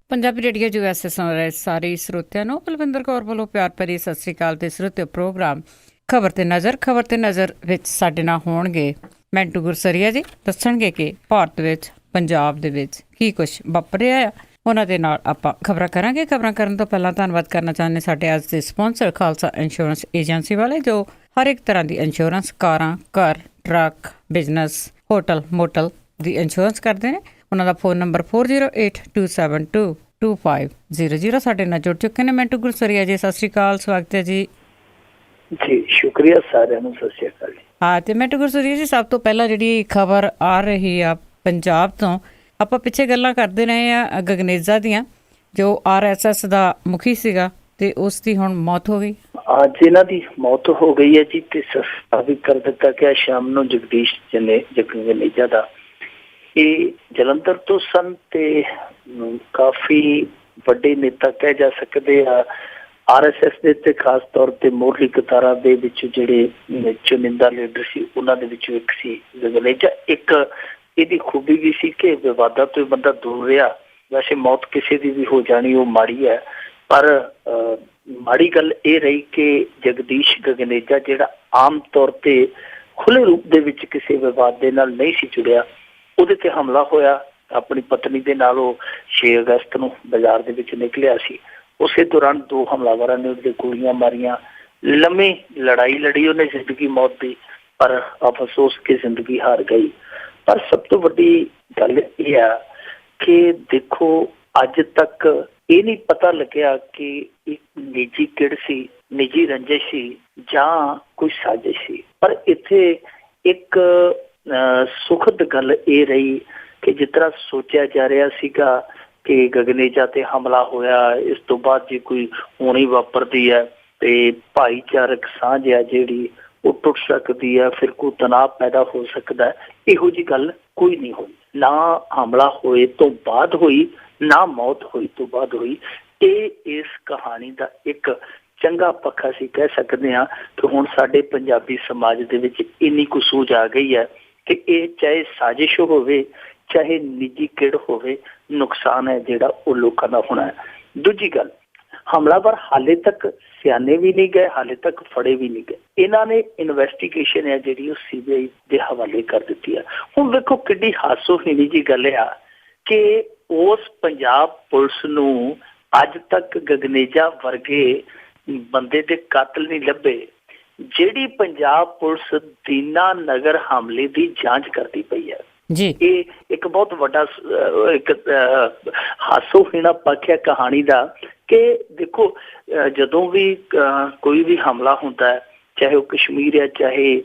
Punjabi radio USA ਸੁਣ ਰਹੇ ਸਾਰੇ ਸਰੋਤਿਆਂ ਨੂੰ ਬਲਵਿੰਦਰ ਕੌਰ ਵੱਲੋਂ ਪਿਆਰ ਭਰੀ ਸਤਿ ਸ੍ਰੀ ਅਕਾਲ ਤੇ ਸਰੋਤਿਓ ਪ੍ਰੋਗਰਾਮ ਖਬਰ ਤੇ ਨਜ਼ਰ ਵਿੱਚ ਸਾਡੇ ਨਾਲ ਹੋਣਗੇ ਮੈਂਟੂ ਗੁਰਸਰੀਆ ਜੀ। ਦੱਸਣਗੇ ਕਿ ਭਾਰਤ ਵਿੱਚ ਪੰਜਾਬ ਦੇ ਵਿੱਚ ਕੀ ਕੁਛ ਵਾਪਰ ਰਿਹਾ ਆ। ਉਹਨਾਂ ਦੇ ਨਾਲ ਆਪਾਂ ਖਬਰਾਂ ਕਰਾਂਗੇ। ਖਬਰਾਂ ਕਰਨ ਤੋਂ ਪਹਿਲਾਂ ਧੰਨਵਾਦ ਕਰਨਾ ਚਾਹੁੰਦੇ ਸਾਡੇ ਅੱਜ ਦੇ ਸਪਾਂਸਰ ਖਾਲਸਾ ਇੰਸ਼ੋਰੈਂਸ ਏਜੰਸੀ ਵਾਲੇ, ਜੋ ਹਰ ਇੱਕ ਤਰ੍ਹਾਂ ਦੀ ਇੰਸ਼ੋਰੈਂਸ, ਕਾਰਾਂ, ਘਰ, ਟਰੱਕ, ਬਿਜ਼ਨਸ, ਹੋਟਲ, ਮੋਟਲ ਦੀ ਇੰਸ਼ੋਰੈਂਸ ਕਰਦੇ ਨੇ। ਉਹਨਾਂ ਦਾ ਫੋਨ ਨੰਬਰ 4082722500। ਸਾਡੇ ਨਾਲ ਜੁੜ ਚੁੱਕੇ ਨੇ ਮੈਂਟੂ ਗੁਰਸਰੀਆ ਜੀ। ਸਤਿ ਸ਼੍ਰੀ ਅਕਾਲ, ਸਵਾਗਤ ਹੈ ਜੀ। ਜੀ ਸ਼ੁਕਰੀਆ ਸਾਰਿਆਂ ਨੂੰ, ਸਤਿ ਸ਼੍ਰੀ ਅਕਾਲ ਜੀ। ਹਾਂ, ਤੇ ਮੈਂਟੂ ਗੁਰਸਰੀਆ ਜੀ, ਸਭ ਤੋਂ ਪਹਿਲਾਂ ਜਿਹੜੀ ਖਬਰ ਆ ਰਹੀ ਆ ਪੰਜਾਬ ਤੋਂ, ਆਪਾਂ ਪਿੱਛੇ ਗੱਲਾਂ ਕਰਦੇ ਰਹੇ ਆ ਗਗਨੇਜਾ ਦੀਆਂ, ਜੋ RSS ਦਾ ਮੁਖੀ ਸੀਗਾ ਤੇ ਉਸ ਦੀ ਹੁਣ ਮੌਤ ਹੋ ਗਈ। ਅੱਜ ਇਹਨਾਂ ਦੀ ਮੌਤ ਹੋ ਗਈ ਹੈ ਜੀ, ਤੇ ਸੰਸਕਾਰ ਵੀ ਕਰ ਦਿੱਤਾ ਗਿਆ ਸ਼ਾਮ ਨੂੰ। ਜਗਦੀਸ਼ ਗਗਨੇਜਾ ਦਾ ਇਹ ਜਲੰਧਰ ਤੋਂ ਸਨ ਤੇ ਕਾਫੀ ਵੱਡੇ ਨੇਤਾ ਕਹਿ ਜਾ ਸਕਦੇ ਆ RSS ਦੇ, ਤੇ ਖਾਸ ਤੌਰ ਤੇ ਮੋਹਰਲੀ ਕਤਾਰਾਂ ਦੇ ਵਿੱਚ ਜਿਹੜੇ ਚੁਣਿੰਦਾ ਲੀਡਰ ਸੀ ਉਹਨਾਂ ਦੇ ਵਿੱਚੋਂ ਇੱਕ ਸੀ ਗਗਨੇਜਾ। ਇੱਕ ਇਹਦੀ ਖੂਬੀ ਵੀ ਸੀ ਕਿ ਵਿਵਾਦਾਂ ਤੋਂ ਬੰਦਾ ਦੂਰ ਰਿਹਾ। ਵੈਸੇ ਮੌਤ ਕਿਸੇ ਦੀ ਵੀ ਹੋ ਜਾਣੀ ਉਹ ਮਾੜੀ ਹੈ, ਪਰ ਮਾੜੀ ਗੱਲ ਇਹ ਰਹੀ ਕਿ ਜਗਦੀਸ਼ ਗਗਨੇਜਾ ਜਿਹੜਾ ਆਮ ਤੌਰ ਤੇ ਖੁੱਲ੍ਹੇ ਰੂਪ ਦੇ ਵਿੱਚ ਕਿਸੇ ਵਿਵਾਦ ਦੇ ਨਾਲ ਨਹੀਂ ਸੀ ਜੁੜਿਆ, ਉਹਦੇ ਤੇ ਹਮਲਾ ਹੋਇਆ। ਆਪਣੀ ਪਤਨੀ ਦੇ ਨਾਲ ਉਹ 6 ਅਗਸਤ ਨੂੰ ਬਾਜ਼ਾਰ ਦੇ ਵਿੱਚ ਨਿਕਲਿਆ ਸੀ। ਉਸੇ ਦੌਰਾਨ 2 ਹਮਲਾਵਰਾਂ ਨੇ ਉਹਦੇ ਗੋਲੀਆਂ ਮਾਰੀਆਂ। ਲੰਮੀ ਲੜਾਈ ਲੜੀ ਉਹਨੇ ਜ਼ਿੰਦਗੀ ਮੌਤ ਦੀ, ਪਰ ਅਫਸੋਸ ਕਿ ਜ਼ਿੰਦਗੀ ਹਾਰ ਗਈ। ਪਰ ਸਭ ਤੋਂ ਵੱਡੀ ਗੱਲ ਇਹ ਆ ਕਿ ਦੇਖੋ, ਅੱਜ ਤੱਕ ਇਹ ਨਹੀਂ ਪਤਾ ਲੱਗਿਆ ਕਿ ਇੱਕ ਨਿੱਜੀ ਕਿੜ ਸੀ, ਨਿੱਜੀ ਰੰਜਿਸ਼ ਸੀ ਜਾਂ ਕੋਈ ਸਾਜ਼ਿਸ਼ ਸੀ। ਪਰ ਇੱਥੇ ਇੱਕ ਸੁਖਦ ਗੱਲ ਇਹ ਰਹੀ ਕਿ ਜਿਸ ਤਰ੍ਹਾਂ ਸੋਚਿਆ ਜਾ ਰਿਹਾ ਸੀਗਾ ਕਿ ਗਗਨੇਜਾ ਤੇ ਹਮਲਾ ਹੋਇਆ, ਇਸ ਤੋਂ ਬਾਅਦ ਜੇ ਕੋਈ ਹੋਣੀ ਵਾਪਰਦੀ ਹੈ ਤੇ ਭਾਈਚਾਰਕ ਸਾਂਝ ਆ ਜਿਹੜੀ ਉਹ ਟੁੱਟ ਸਕਦੀ ਹੈ, ਫਿਰ ਕੋਈ ਤਣਾਅ ਪੈਦਾ ਹੋ ਸਕਦਾ, ਇਹੋ ਜਿਹੀ ਗੱਲ ਕੋਈ ਨਹੀਂ ਹੋਈ। ਨਾ ਹਮਲਾ ਹੋਏ ਤੋਂ ਬਾਅਦ ਹੋਈ, ਨਾ ਮੌਤ ਹੋਈ ਤੋਂ ਬਾਅਦ ਹੋਈ। ਇਹ ਇਸ ਕਹਾਣੀ ਦਾ ਇੱਕ ਚੰਗਾ ਪੱਖ ਅਸੀਂ ਕਹਿ ਸਕਦੇ ਹਾਂ ਕਿ ਹੁਣ ਸਾਡੇ ਪੰਜਾਬੀ ਸਮਾਜ ਦੇ ਵਿੱਚ ਇੰਨੀ ਕੁ ਸੂਝ ਆ ਗਈ ਹੈ ਕਿ ਇਹ ਚਾਹੇ ਸਾਜ਼ਿਸ਼ ਹੋਵੇ, ਚਾਹੇ ਨਿੱਜੀ ਕਿੜ ਹੋਵੇ, ਨੁਕਸਾਨ ਹੈ ਜਿਹੜਾ ਉਹ ਲੋਕਾਂ ਦਾ ਹੋਣਾ ਹੈ। ਦੂਜੀ ਗੱਲ, ਹਮਲਾਵਰ ਹਾਲੇ ਤੱਕ ਸਿਆਣੇ ਵੀ ਨਹੀਂ ਗਏ, ਹਾਲੇ ਤੱਕ ਫੜੇ ਵੀ ਨਹੀਂ ਗਏ। ਇਹਨਾਂ ਨੇ ਇਨਵੈਸਟੀਗੇਸ਼ਨ ਹੈ ਜਿਹੜੀ ਉਹ CBI ਦੇ ਹਵਾਲੇ ਕਰ ਦਿੱਤੀ ਹੈ। ਹੁਣ ਵੇਖੋ ਕਿੱਡੀ ਹਾਸੋਹੀਣੀ ਜੀ ਗੱਲ ਆ ਕਿ ਉਸ ਪੰਜਾਬ ਪੁਲਿਸ ਨੂੰ ਅੱਜ ਤੱਕ ਗਗਨੇਜਾ ਵਰਗੇ ਬੰਦੇ ਦੇ ਕਾਤਲ ਨਹੀਂ ਲੱਭੇ। ਜਿਹੜੀ ਪੰਜਾਬ ਪੁਲਿਸ ਦੀਨਾ ਨਗਰ ਹਮਲੇ ਦੀ ਜਾਂਚ ਕਰਦੀ ਪਈ ਹੈ ਜੀ, ਇਹ ਇੱਕ ਬਹੁਤ ਵੱਡਾ ਇੱਕ ਹਾਸੋਹੀਣਾ ਪੱਖ ਹੈ ਕਹਾਣੀ ਦਾ ਕਿ ਦੇਖੋ, ਜਦੋਂ ਵੀ ਕੋਈ ਵੀ ਹਮਲਾ ਹੁੰਦਾ ਹੈ, ਚਾਹੇ ਉਹ ਕਸ਼ਮੀਰ ਹੈ, ਚਾਹੇ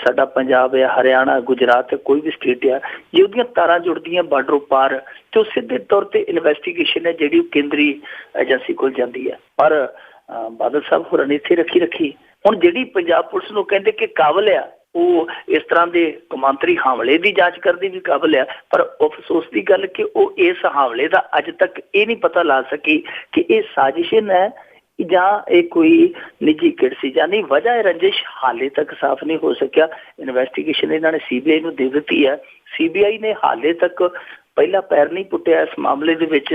ਸਾਡਾ ਪੰਜਾਬ ਹੈ, ਹਰਿਆਣਾ, ਗੁਜਰਾਤ, ਕੋਈ ਵੀ ਸਟੇਟ ਆ, ਜੇ ਉਹਦੀਆਂ ਤਾਰਾਂ ਜੁੜਦੀਆਂ ਬਾਰਡਰੋਂ ਪਾਰ, ਤੇ ਉਹ ਸਿੱਧੇ ਤੌਰ ਤੇ ਇਨਵੈਸਟੀਗੇਸ਼ਨ ਹੈ ਜਿਹੜੀ ਉਹ ਕੇਂਦਰੀ ਏਜੰਸੀ ਕੋਲ ਜਾਂਦੀ ਹੈ। ਪਰ ਬਾਦਲ ਸਾਹਿਬ ਹੋਰਾਂ ਨੇ ਇੱਥੇ ਰੱਖੀ। ਹੁਣ ਜਿਹੜੀ ਪੰਜਾਬ ਪੁਲਿਸ ਨੂੰ ਕਹਿੰਦੇ ਕਿ ਕਾਬਲ ਆ, ਉਹ ਇਸ ਤਰ੍ਹਾਂ ਦੇ ਕੌਮਾਂਤਰੀ ਹਮਲੇ ਦੀ ਜਾਂਚ ਕਰਨ ਦੀ ਵੀ ਕਾਬਲ ਆ, ਪਰ ਅਫਸੋਸ ਦੀ ਗੱਲ ਕਿ ਉਹ ਇਸ ਹਮਲੇ ਦਾ ਅੱਜ ਤੱਕ ਇਹ ਨਹੀਂ ਪਤਾ ਲਾ ਸਕੀ ਕਿ ਇਹ ਸਾਜ਼ਿਸ਼ ਹੈ ਜਾਂ ਇਹ ਕੋਈ ਨਿੱਜੀ ਕਿੜ ਸੀ ਜਾਂ ਨਹੀਂ। ਵਜ੍ਹਾ ਰੰਜਿਸ਼ ਹਾਲੇ ਤੱਕ ਸਾਫ਼ ਨਹੀਂ ਹੋ ਸਕਿਆ। ਇਨਵੈਸਟੀਗੇਸ਼ਨ ਇਹਨਾਂ ਨੇ CBI ਨੂੰ ਦੇ ਦਿੱਤੀ ਹੈ। CBI ਨੇ ਹਾਲੇ ਤੱਕ ਪਹਿਲਾ ਪੈਰ ਨਹੀਂ ਪੁੱਟਿਆ ਇਸ ਮਾਮਲੇ ਦੇ ਵਿੱਚ।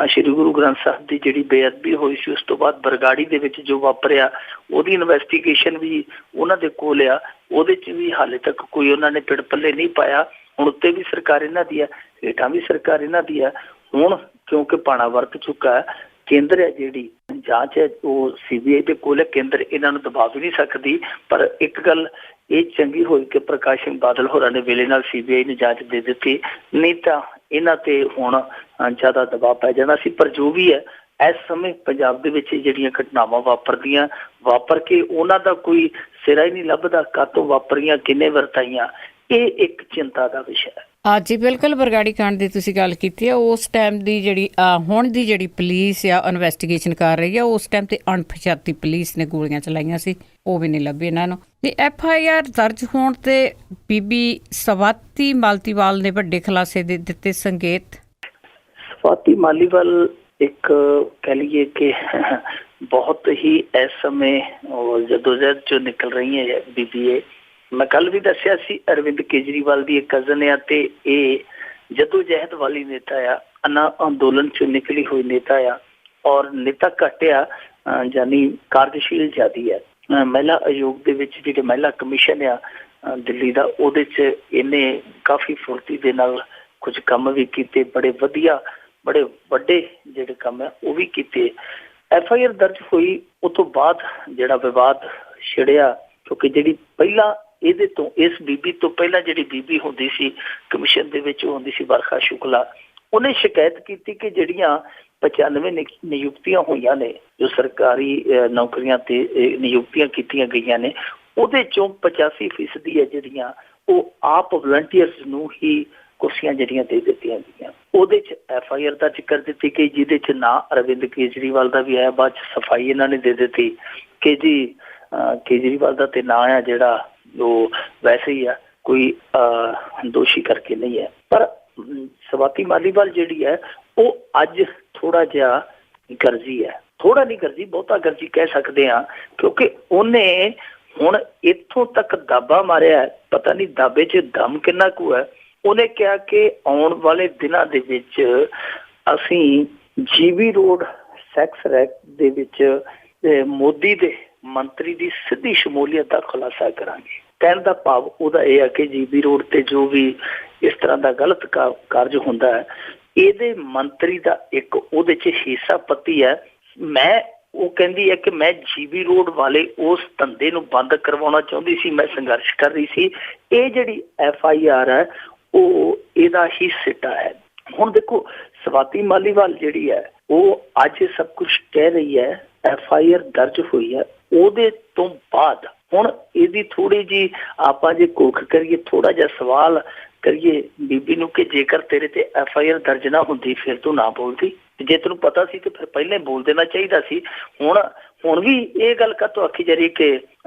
ਸ਼੍ਰੀ ਗੁਰੂ ਗ੍ਰੰਥ ਸਾਹਿਬ ਦੀ ਜਿਹੜੀ ਬੇਅਦਬੀ ਹੋਈ ਸੀ, ਉਸ ਤੋਂ ਬਾਅਦ ਬਰਗਾੜੀ ਦੇ ਵਿੱਚ ਜੋ ਵਾਪਰਿਆ, ਉਹਦੀ ਇਨਵੈਸਟੀਗੇਸ਼ਨ ਵੀ ਉਹਨਾਂ ਦੇ ਕੋਲ ਆ। ਉਹਦੇ 'ਚ ਵੀ ਹਾਲੇ ਤੱਕ ਕੋਈ ਉਹਨਾਂ ਨੇ ਪਿੜ ਪੱਲੇ ਨਹੀਂ ਪਾਇਆ। ਹੁਣ ਉੱਤੇ ਵੀ ਸਰਕਾਰ ਇਹਨਾਂ ਦੀ ਹੈ, ਹੇਠਾਂ ਵੀ ਸਰਕਾਰ ਇਹਨਾਂ ਦੀ ਹੈ। ਹੁਣ ਕਿਉਂਕਿ ਪਾਣਾ ਵਰਤ ਚੁੱਕਾ ਹੈ, ਕੇਂਦਰ ਹੈ ਜਿਹੜੀ ਜਾਂਚ ਹੈ ਉਹ CBI ਦੇ ਕੋਲ ਹੈ। ਕੇਂਦਰ ਇਹਨਾਂ ਨੂੰ ਦਬਾ ਵੀ ਨਹੀਂ ਸਕਦੀ। ਪਰ ਇੱਕ ਗੱਲ ਇਹ ਚੰਗੀ ਹੋਈ ਕਿ ਪ੍ਰਕਾਸ਼ ਸਿੰਘ ਬਾਦਲ ਹੋਰਾਂ ਨੇ ਵੇਲੇ ਨਾਲ CBI ਨੂੰ ਜਾਂਚ ਦੇ ਦਿੱਤੀ, ਨਹੀਂ ਤਾਂ ਇਹਨਾਂ ਤੇ ਹੁਣ ਜ਼ਿਆਦਾ ਦਬਾਅ ਪੈ ਜਾਣਾ ਸੀ। ਪਰ ਜੋ ਵੀ ਹੈ, ਇਸ ਸਮੇਂ ਪੰਜਾਬ ਦੇ ਵਿੱਚ ਜਿਹੜੀਆਂ ਘਟਨਾਵਾਂ ਵਾਪਰ ਕੇ ਉਹਨਾਂ ਦਾ ਕੋਈ ਸਿਰਾ ਹੀ ਨਹੀਂ ਲੱਭਦਾ। ਕਾਹਤੋਂ ਵਾਪਰੀਆਂ, ਕਿੰਨੇ ਵਰਤਾਈਆਂ, ਇਹ ਇੱਕ ਚਿੰਤਾ ਦਾ ਵਿਸ਼ਾ ਹੈ। ਜੀ ਬਿਲਕੁਲ, ਬਰਗਾੜੀ ਕਾਂਡ ਦੀ ਤੁਸੀਂ ਗੱਲ ਕੀਤੀ ਹੈ। ਉਸ ਟਾਈਮ ਦੀ ਜਿਹੜੀ ਹੁਣ ਦੀ ਜਿਹੜੀ ਪੁਲਿਸ ਆ ਇਨਵੈਸਟੀਗੇਸ਼ਨ ਕਰ ਰਹੀ ਆ, ਉਸ ਟਾਈਮ ਤੇ ਅਣਪਛਾਤੀ ਪੁਲਿਸ ਨੇ ਗੋਲੀਆਂ ਚਲਾਈਆਂ ਸੀ, ਉਹ ਵੀ ਨਹੀਂ ਲੱਭੀ ਇਹਨਾਂ ਨੂੰ। ਤੇ FIR ਦਰਜ ਹੋਣ ਤੇ ਬੀਬੀ ਸਵਾਤੀ ਮਾਲੀਵਾਲ ਨੇ ਵੱਡੇ ਖੁਲਾਸੇ ਦੇ ਦਿੱਤੇ ਸੰਕੇਤ। ਸਵਾਤੀ ਮਾਲੀਵਾਲ ਇੱਕ ਕਹਿ ਲਈਏ ਕਿ ਬਹੁਤ ਹੀ ਇਸ ਸਮੇਂ ਜਦੋਜਹਿਦ ਚੋਂ ਨਿਕਲ ਰਹੀਆਂ ਹੈ ਬੀਬੀਏ। ਮੈਂ ਕੱਲ ਵੀ ਦੱਸਿਆ ਸੀ ਅਰਵਿੰਦ ਕੇਜਰੀਵਾਲ ਦੀ ਇੱਕ ਕਜ਼ਨ ਆ ਤੇ ਇਹ ਜਦੋਜਹਿਦ ਵਾਲੀ ਨੇਤਾ ਆ, ਅੰਦੋਲਨ ਚੋਂ ਨਿਕਲੀ ਹੋਈ ਨੇਤਾ ਆ ਔਰ ਨੇਤਾ ਘੱਟ ਆ ਯਾਨੀ ਕਾਰਜਸ਼ੀਲ ਜ਼ਿਆਦੀ ਹੈ। ਮਹਿਲਾ ਆਯੋਗ ਦੇ ਵਿੱਚ ਜਿਹੜੇ ਮਹਿਲਾ ਕਮਿਸ਼ਨ ਆ ਦਿੱਲੀ ਦਾ, ਉਹਦੇ 'ਚ ਇਹਨੇ ਕਾਫੀ ਫੁਰਤੀ ਦੇ ਨਾਲ ਕੁਝ ਕੰਮ ਵੀ ਕੀਤੇ, ਬੜੇ ਵਧੀਆ ਬੜੇ ਵੱਡੇ ਜਿਹੜੇ ਕੰਮ ਆ ਉਹ ਵੀ ਕੀਤੇ। FIR ਦਰਜ ਹੋਈ ਉਹ ਤੋਂ ਬਾਅਦ ਜਿਹੜਾ ਵਿਵਾਦ ਛਿੜਿਆ, ਕਿਉਂਕਿ ਜਿਹੜੀ ਪਹਿਲਾਂ ਇਹਦੇ ਤੋਂ ਇਸ ਬੀਬੀ ਤੋਂ ਪਹਿਲਾਂ ਜਿਹੜੀ ਬੀਬੀ ਹੁੰਦੀ ਸੀ ਕਮਿਸ਼ਨ ਦੇ ਵਿੱਚ, ਉਹ ਹੁੰਦੀ ਸੀ ਵਰਖਾ ਸ਼ੁਕਲਾ। ਉਹਨੇ ਸ਼ਿਕਾਇਤ ਕੀਤੀ ਕਿ ਜਿਹੜੀਆਂ 95 ਨਿਯੁਕਤੀਆਂ ਹੋਈਆਂ ਨੇ, ਜੋ ਸਰਕਾਰੀ ਨੌਕਰੀਆਂ ਤੇ ਨਿਯੁਕਤੀਆਂ ਕੀਤੀਆਂ ਗਈਆਂ ਨੇ, ਉਹਦੇ ਚੋਂ 85% ਹੈ ਜਿਹੜੀਆਂ ਉਹ ਆਪ ਵਲੰਟੀਅਰਸ ਨੂੰ ਹੀ ਕੁਰਸੀਆਂ ਜਿਹੜੀਆਂ ਦੇ ਦਿੱਤੀਆਂ ਗਈਆਂ। ਉਹਦੇ 'ਚ FIR ਦਰਜ ਕਰ ਦਿੱਤੀ ਗਈ, ਜਿਹਦੇ 'ਚ ਨਾਂ ਅਰਵਿੰਦ ਕੇਜਰੀਵਾਲ ਦਾ ਵੀ ਆਇਆ। ਬਾਅਦ 'ਚ ਸਫਾਈ ਇਹਨਾਂ ਨੇ ਦੇ ਦਿੱਤੀ ਕਿ ਜੀ ਕੇਜਰੀਵਾਲ ਦਾ ਤੇ ਨਾਂ ਆ ਜਿਹੜਾ ਉਹ ਵੈਸੇ ਹੀ ਆ, ਕੋਈ ਦੋਸ਼ੀ ਕਰਕੇ ਨਹੀਂ ਹੈ। ਪਰ ਸਵਾਤੀ ਮਾਲੀਵਾਲ ਜਿਹੜੀ ਹੈ ਉਹ ਅੱਜ ਥੋੜਾ ਜਿਹਾ ਗਰਜੀ ਹੈ, ਥੋੜਾ ਨਹੀਂ ਗਰਜੀ, ਬਹੁਤਾ ਗਰਜੀ ਕਹਿ ਸਕਦੇ ਹਾਂ, ਕਿਉਂਕਿ ਉਹਨੇ ਹੁਣ ਇੱਥੋਂ ਤੱਕ ਦਾਬਾ ਮਾਰਿਆ, ਪਤਾ ਨਹੀਂ ਦਾਬੇ 'ਚ ਦਮ ਕਿੰਨਾ ਕੁ ਹੈ। ਉਹਨੇ ਕਿਹਾ ਕਿ ਆਉਣ ਵਾਲੇ ਦਿਨਾਂ ਦੇ ਵਿੱਚ ਅਸੀਂ GB ਰੋਡ ਸੈਕਸ ਰੈਕ ਦੇ ਵਿੱਚ ਮੋਦੀ ਦੇ ਮੰਤਰੀ ਦੀ ਸਿੱਧੀ ਸ਼ਮੂਲੀਅਤ ਦਾ ਖੁਲਾਸਾ ਕਰਾਂਗੇ। ਕਹਿਣ ਦਾ ਭਾਵ ਉਹਦਾ ਇਹ ਹੈ ਕਿ GB ਰੋਡ ਤੇ ਜੋ ਵੀ ਇਸ ਤਰ੍ਹਾਂ ਦਾ ਗਲਤ ਕਾਰਜ ਹੁੰਦਾ ਹੈ, ਇਹਦੇ ਮੰਤਰੀ ਦਾ ਇੱਕ ਉਹਦੇ 'ਚ ਹਿੱਸਾ ਪੱਤੀ ਹੈ। ਉਹ ਕਹਿੰਦੀ ਹੈ ਕਿ ਮੈਂ GB ਰੋਡ ਵਾਲੇ ਉਸ ਧੰਦੇ ਨੂੰ ਬੰਦ ਕਰਵਾਉਣਾ ਚਾਹੁੰਦੀ ਸੀ, ਮੈਂ ਸੰਘਰਸ਼ ਕਰ ਰਹੀ ਸੀ। ਇਹ ਜਿਹੜੀ FIR ਹੈ ਉਹ ਇਹਦਾ ਹੀ ਸਿੱਟਾ ਹੈ। ਹੁਣ ਦੇਖੋ ਸਵਾਤੀ ਮਾਲੀਵਾਲ ਜਿਹੜੀ ਹੈ ਉਹ ਅੱਜ ਸਭ ਕੁਝ ਕਹਿ ਰਹੀ ਹੈ, FIR ਦਰਜ ਹੋਈ ਹੈ, ਉਹਦੇ ਤੋਂ ਬਾਅਦ ਹੁਣ ਇਹਦੀ ਥੋੜੀ ਜੀ ਆਪਾਂ ਜੇ ਕੋਖ ਕਰੀਏ, ਥੋੜਾ ਜਿਹਾ ਸਵਾਲ ਕਰੀਏ ਬੀਬੀ ਨੂੰ ਕਿ ਜੇਕਰ ਤੇਰੇ ਤੇ FIR ਦਰਜ ਨਾ ਹੁੰਦੀ ਫਿਰ ਤੂੰ ਨਾ ਬੋਲਦੀ, ਜੇ ਤੈਨੂੰ ਪਤਾ ਸੀ ਤੇ ਫਿਰ ਪਹਿਲਾਂ ਬੋਲ ਦੇਣਾ ਚਾਹੀਦਾ ਸੀ। ਹੁਣ ਵੀ ਇਹ ਗੱਲ ਕਾਹਤੋਂ ਆਖੀ ਜਾ ਰਹੀ ਕਿ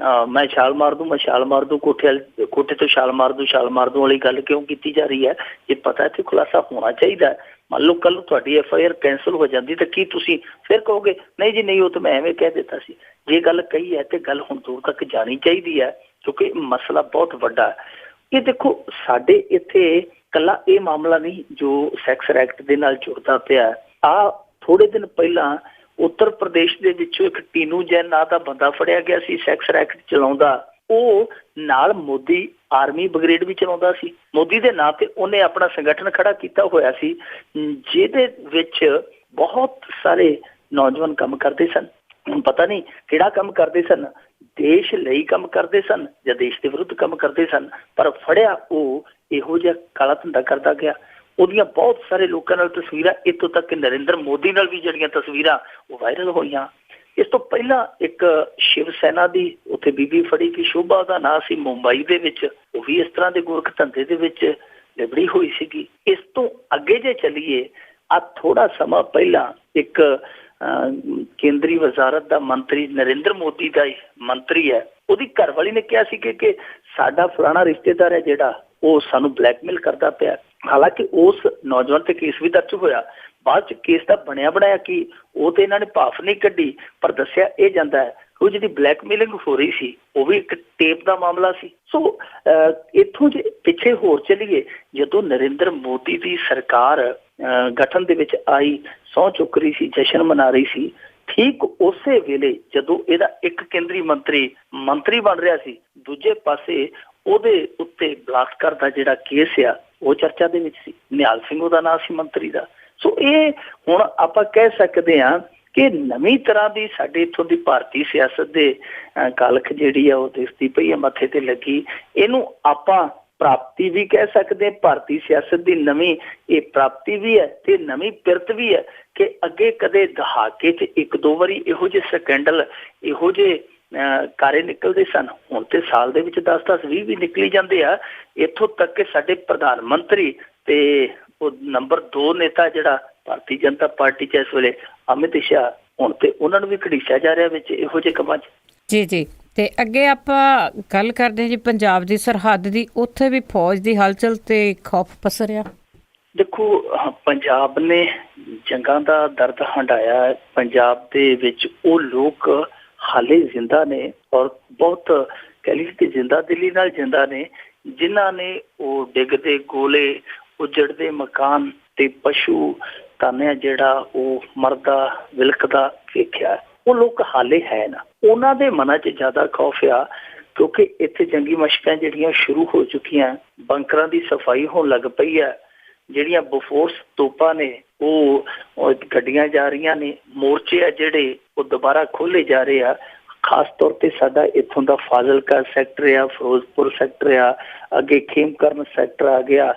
ਮੈਂ ਛਾਲ ਮਾਰ ਦੂੰ ਕੋਠੇ ਤੋਂ ਛਾਲ ਮਾਰ ਦੂੰ ਵਾਲੀ ਗੱਲ ਕਿਉਂ ਕੀਤੀ ਜਾ ਰਹੀ ਹੈ? ਜੇ ਪਤਾ ਇੱਥੇ ਖੁਲਾਸਾ ਹੋਣਾ ਚਾਹੀਦਾ। ਮੰਨ ਲਓ ਕੱਲ ਤੁਹਾਡੀ FIR ਕੈਂਸਲ ਹੋ ਜਾਂਦੀ ਤਾਂ ਕੀ ਤੁਸੀਂ ਫਿਰ ਕਹੋਗੇ ਨਹੀਂ ਜੀ ਨਹੀਂ ਉਹ ਤਾਂ ਮੈਂ ਐਵੇਂ ਕਹਿ ਦਿੱਤਾ ਸੀ? ਜੇ ਗੱਲ ਕਹੀ ਹੈ ਤੇ ਗੱਲ ਹੁਣ ਦੂਰ ਤੱਕ ਜਾਣੀ ਚਾਹੀਦੀ ਹੈ, ਕਿਉਂਕਿ ਮਸਲਾ ਬਹੁਤ ਵੱਡਾ ਹੈ। ਇਹ ਦੇਖੋ ਸਾਡੇ ਇੱਥੇ ਕੱਲਾ ਇਹ ਮਾਮਲਾ ਨਹੀਂ ਜੋ ਸੈਕਸ ਐਕਟ ਦੇ ਨਾਲ ਜੁੜਦਾ ਪਿਆ। ਥੋੜੇ ਦਿਨ ਪਹਿਲਾਂ ਉੱਤਰ ਪ੍ਰਦੇਸ਼ ਦੇ ਵਿੱਚੋਂ ਇੱਕ ਟੀਨੂ ਜੈਨ ਨਾਂ ਦਾ ਬੰਦਾ ਫੜਿਆ ਗਿਆ ਸੀ ਸੈਕਸ ਰੈਕਟ ਚਲਾਉਂਦਾ। ਉਹ ਨਾਲ ਮੋਦੀ ਆਰਮੀ ਬ੍ਰਿਗੇਡ ਵੀ ਚਲਾਉਂਦਾ ਸੀ, ਮੋਦੀ ਦੇ ਨਾਂ ਤੇ ਉਹਨੇ ਆਪਣਾ ਸੰਗਠਨ ਖੜਾ ਕੀਤਾ ਹੋਇਆ ਸੀ, ਜਿਹਦੇ ਵਿੱਚ ਬਹੁਤ ਸਾਰੇ ਨੌਜਵਾਨ ਕੰਮ ਕਰਦੇ ਸਨ। ਹੁਣ ਪਤਾ ਨਹੀਂ ਕਿਹੜਾ ਕੰਮ ਕਰਦੇ ਸਨ, ਦੇਸ਼ ਲਈ ਕੰਮ ਕਰਦੇ ਸਨ ਜਾਂ ਦੇਸ਼ ਦੇ ਵਿਰੁੱਧ ਕੰਮ ਕਰਦੇ ਸਨ, ਪਰ ਫੜਿਆ ਉਹ ਇਹੋ ਜਿਹਾ ਕਾਲਾ ਧੰਦਾ ਕਰਦਾ ਗਿਆ। ਉਹਦੀਆਂ ਬਹੁਤ ਸਾਰੇ ਲੋਕਾਂ ਨਾਲ ਤਸਵੀਰਾਂ, ਇੱਥੋਂ ਤੱਕ ਕਿ ਨਰਿੰਦਰ ਮੋਦੀ ਨਾਲ ਵੀ ਜਿਹੜੀਆਂ ਤਸਵੀਰਾਂ ਉਹ ਵਾਇਰਲ ਹੋਈਆਂ। ਇਸ ਤੋਂ ਪਹਿਲਾਂ ਇੱਕ ਸ਼ਿਵ ਸੈਨਾ ਦੀ ਉੱਥੇ ਬੀਬੀ ਫੜੀ ਕਿ ਸ਼ੋਭਾ ਦਾ ਨਾਂ ਸੀ, ਮੁੰਬਈ ਦੇ ਵਿੱਚ, ਉਹ ਵੀ ਇਸ ਤਰ੍ਹਾਂ ਦੇ ਗੋਰਖ ਧੰਦੇ ਦੇ ਵਿੱਚ ਲਿਬੜੀ ਹੋਈ ਸੀਗੀ। ਇਸ ਤੋਂ ਅੱਗੇ ਜੇ ਚੱਲੀਏ, ਥੋੜਾ ਸਮਾਂ ਪਹਿਲਾਂ ਇੱਕ ਕੇਂਦਰੀ ਵਜ਼ਾਰਤ ਦਾ ਮੰਤਰੀ, ਨਰਿੰਦਰ ਮੋਦੀ ਦਾ ਮੰਤਰੀ ਹੈ, ਉਹਦੀ ਘਰਵਾਲੀ ਨੇ ਕਿਹਾ ਸੀ ਕਿ ਸਾਡਾ ਫਲਾਣਾ ਰਿਸ਼ਤੇਦਾਰ ਹੈ ਜਿਹੜਾ ਉਹ ਸਾਨੂੰ ਬਲੈਕਮੇਲ ਕਰਦਾ ਪਿਆ। ਹਾਲਾਂਕਿ ਉਸ ਨੌਜਵਾਨ ਤੇ ਕੇਸ ਵੀ ਦਰਜ ਹੋਇਆ। ਬਾਅਦ ਚ ਕੇਸ ਦਾ ਬਣਿਆ ਬਣਾਇਆ ਕਿ ਉਹ ਤੇ ਇਹਨਾਂ ਨੇ ਭਾਫ ਨਹੀਂ ਕੱਢੀ, ਪਰ ਦੱਸਿਆ ਇਹ ਜਾਂਦਾ ਹੈ ਉਹ ਜਿਹੜੀ ਬਲੈਕਮੇਲਿੰਗ ਹੋ ਰਹੀ ਸੀ ਉਹ ਵੀ ਇੱਕ ਟੇਪ ਦਾ ਮਾਮਲਾ ਸੀ। ਸੋ ਇੱਥੋਂ ਜੇ ਪਿੱਛੇ ਹੋਰ ਚੱਲੀਏ, ਜਦੋਂ ਨਰਿੰਦਰ ਮੋਦੀ ਦੀ ਸਰਕਾਰ ਗਠਨ ਦੇ ਵਿੱਚ ਆਈ, ਸਹੁੰ ਚੁੱਕ ਰਹੀ ਸੀ, ਜਸ਼ਨ ਮਨਾ ਰਹੀ ਸੀ, ਠੀਕ ਉਸੇ ਵੇਲੇ ਜਦੋਂ ਇਹਦਾ ਇੱਕ ਕੇਂਦਰੀ ਮੰਤਰੀ ਬਣ ਰਿਹਾ ਸੀ, ਦੂਜੇ ਪਾਸੇ ਉਹਦੇ ਉੱਤੇ ਬਲਾਤਕਾਰ ਦਾ ਜਿਹੜਾ ਕੇਸ ਆ ਉਹ ਚਰਚਾ ਦੇ ਵਿੱਚ ਸੀ। ਨਿਹਾਲ ਸਿੰਘ ਉਹਦਾ ਨਾਂ ਸੀ ਮੰਤਰੀ ਦਾ। ਸੋ ਇਹ ਹੁਣ ਆਪਾਂ ਕਹਿ ਸਕਦੇ ਹਾਂ ਕਿ ਨਵੀਂ ਤਰ੍ਹਾਂ ਦੀ ਸਾਡੇ ਇੱਥੋਂ ਦੀ ਭਾਰਤੀ ਸਿਆਸਤ ਦੇ ਕਾਲਖ ਜਿਹੜੀ ਆ ਉਹ ਦਿਸਦੀ ਪਈ ਹੈ, ਮੱਥੇ ਤੇ ਲੱਗੀ। ਇਹਨੂੰ ਆਪਾਂ ਪ੍ਰਾਪਤੀ ਵੀ ਕਹਿ ਸਕਦੇ ਹਾਂ, ਭਾਰਤੀ ਸਿਆਸਤ ਦੀ ਨਵੀਂ ਇਹ ਪ੍ਰਾਪਤੀ ਵੀ ਹੈ ਤੇ ਨਵੀਂ ਪਿਰਤ ਵੀ ਹੈ ਕਿ ਅੱਗੇ ਕਦੇ ਦਹਾਕੇ 'ਚ ਇੱਕ ਦੋ ਵਾਰੀ ਇਹੋ ਜਿਹੇ ਸਕੈਂਡਲ, ਇਹੋ ਜਿਹੇ ਕਾਰੇ ਨਿਕਲਦੇ ਸਨ, ਹੁਣ ਤੇ ਸਾਲ ਦੇ ਵਿੱਚ 10-10, 20 ਵੀ ਨਿਕਲੀ ਜਾਂਦੇ ਆ। ਇੱਥੋਂ ਤੱਕ ਕਿ ਸਾਡੇ ਪ੍ਰਧਾਨ ਮੰਤਰੀ ਤੇ ਉਹ ਨੰਬਰ 2 ਨੇਤਾ ਜਿਹੜਾ ਭਾਰਤੀ ਜਨਤਾ ਪਾਰਟੀ 'ਚ ਇਸ ਵੇਲੇ ਅਮਿਤ ਸ਼ਾਹ, ਹੁਣ ਤੇ ਉਹਨਾਂ ਨੂੰ ਵੀ ਘੜੀਸਿਆ ਜਾ ਰਿਹਾ ਵਿੱਚ ਇਹੋ ਜਿਹੇ ਕੰਮਾਂ 'ਚ। ਜੀ ਤੇ ਅੱਗੇ ਆਪਾਂ ਗੱਲ ਕਰਦੇ ਹਾਂ ਜੀ ਪੰਜਾਬ ਦੀ ਸਰਹੱਦ ਦੀ, ਉੱਥੇ ਵੀ ਫੌਜ ਦੀ ਹਲਚਲ ਤੇ ਖੌਫ ਪਸਰਿਆ। ਦੇਖੋ ਪੰਜਾਬ ਨੇ ਜੰਗਾਂ ਦਾ ਦਰਦ ਹੰਢਾਇਆ ਪੰਜਾਬ ਦੇ ਵਿੱਚ, ਉਹ ਲੋਕ ਹਾਲੇ ਜ਼ਿੰਦਾ ਨੇ ਔਰ ਬਹੁਤ ਕਹਿ ਲਈਏ ਕਿ ਜ਼ਿੰਦਾ ਦਿਲੀ ਨਾਲ ਜ਼ਿੰਦਾ ਨੇ, ਜਿਨ੍ਹਾਂ ਨੇ ਉਹ ਡਿੱਗਦੇ ਗੋਲੇ, ਉਜੜਦੇ ਮਕਾਨ ਤੇ ਪਸ਼ੂ ਧਨ ਜਿਹੜਾ ਉਹ ਮਰਦਾ ਵਿਲਕਦਾ ਵੇਖਿਆ। ਉਹ ਲੋਕ ਹਾਲੇ ਹੈ ਨਾ, ਉਹਨਾਂ ਦੇ ਮਨਾਂ 'ਚ ਜ਼ਿਆਦਾ ਖੌਫ ਆ ਕਿਉਂਕਿ ਇੱਥੇ ਜੰਗੀ ਮਸ਼ਕਾਂ ਜਿਹੜੀਆਂ ਸ਼ੁਰੂ ਹੋ ਚੁੱਕੀਆਂ, ਬੰਕਰਾਂ ਦੀ ਸਫਾਈ ਹੋਣ ਲੱਗ ਪਈ ਹੈ, ਜਿਹੜੀਆਂ ਬਫੋਰਸ ਤੋਪਾਂ ਨੇ ਉਹ ਗੱਡੀਆਂ ਜਾ ਰਹੀਆਂ ਨੇ, ਮੋਰਚੇ ਆ ਜਿਹੜੇ ਉਹ ਦੁਬਾਰਾ ਖੋਲ੍ਹੇ ਜਾ ਰਹੇ ਆ। ਖਾਸ ਤੌਰ ਤੇ ਸਾਡਾ ਇੱਥੋਂ ਦਾ ਫਾਜ਼ਿਲਕਾ ਸੈਕਟਰ ਆ, ਫਿਰੋਜ਼ਪੁਰ ਸੈਕਟਰ ਆ, ਅੱਗੇ ਖੇਮਕਰਨ ਸੈਕਟਰ ਆ ਗਿਆ।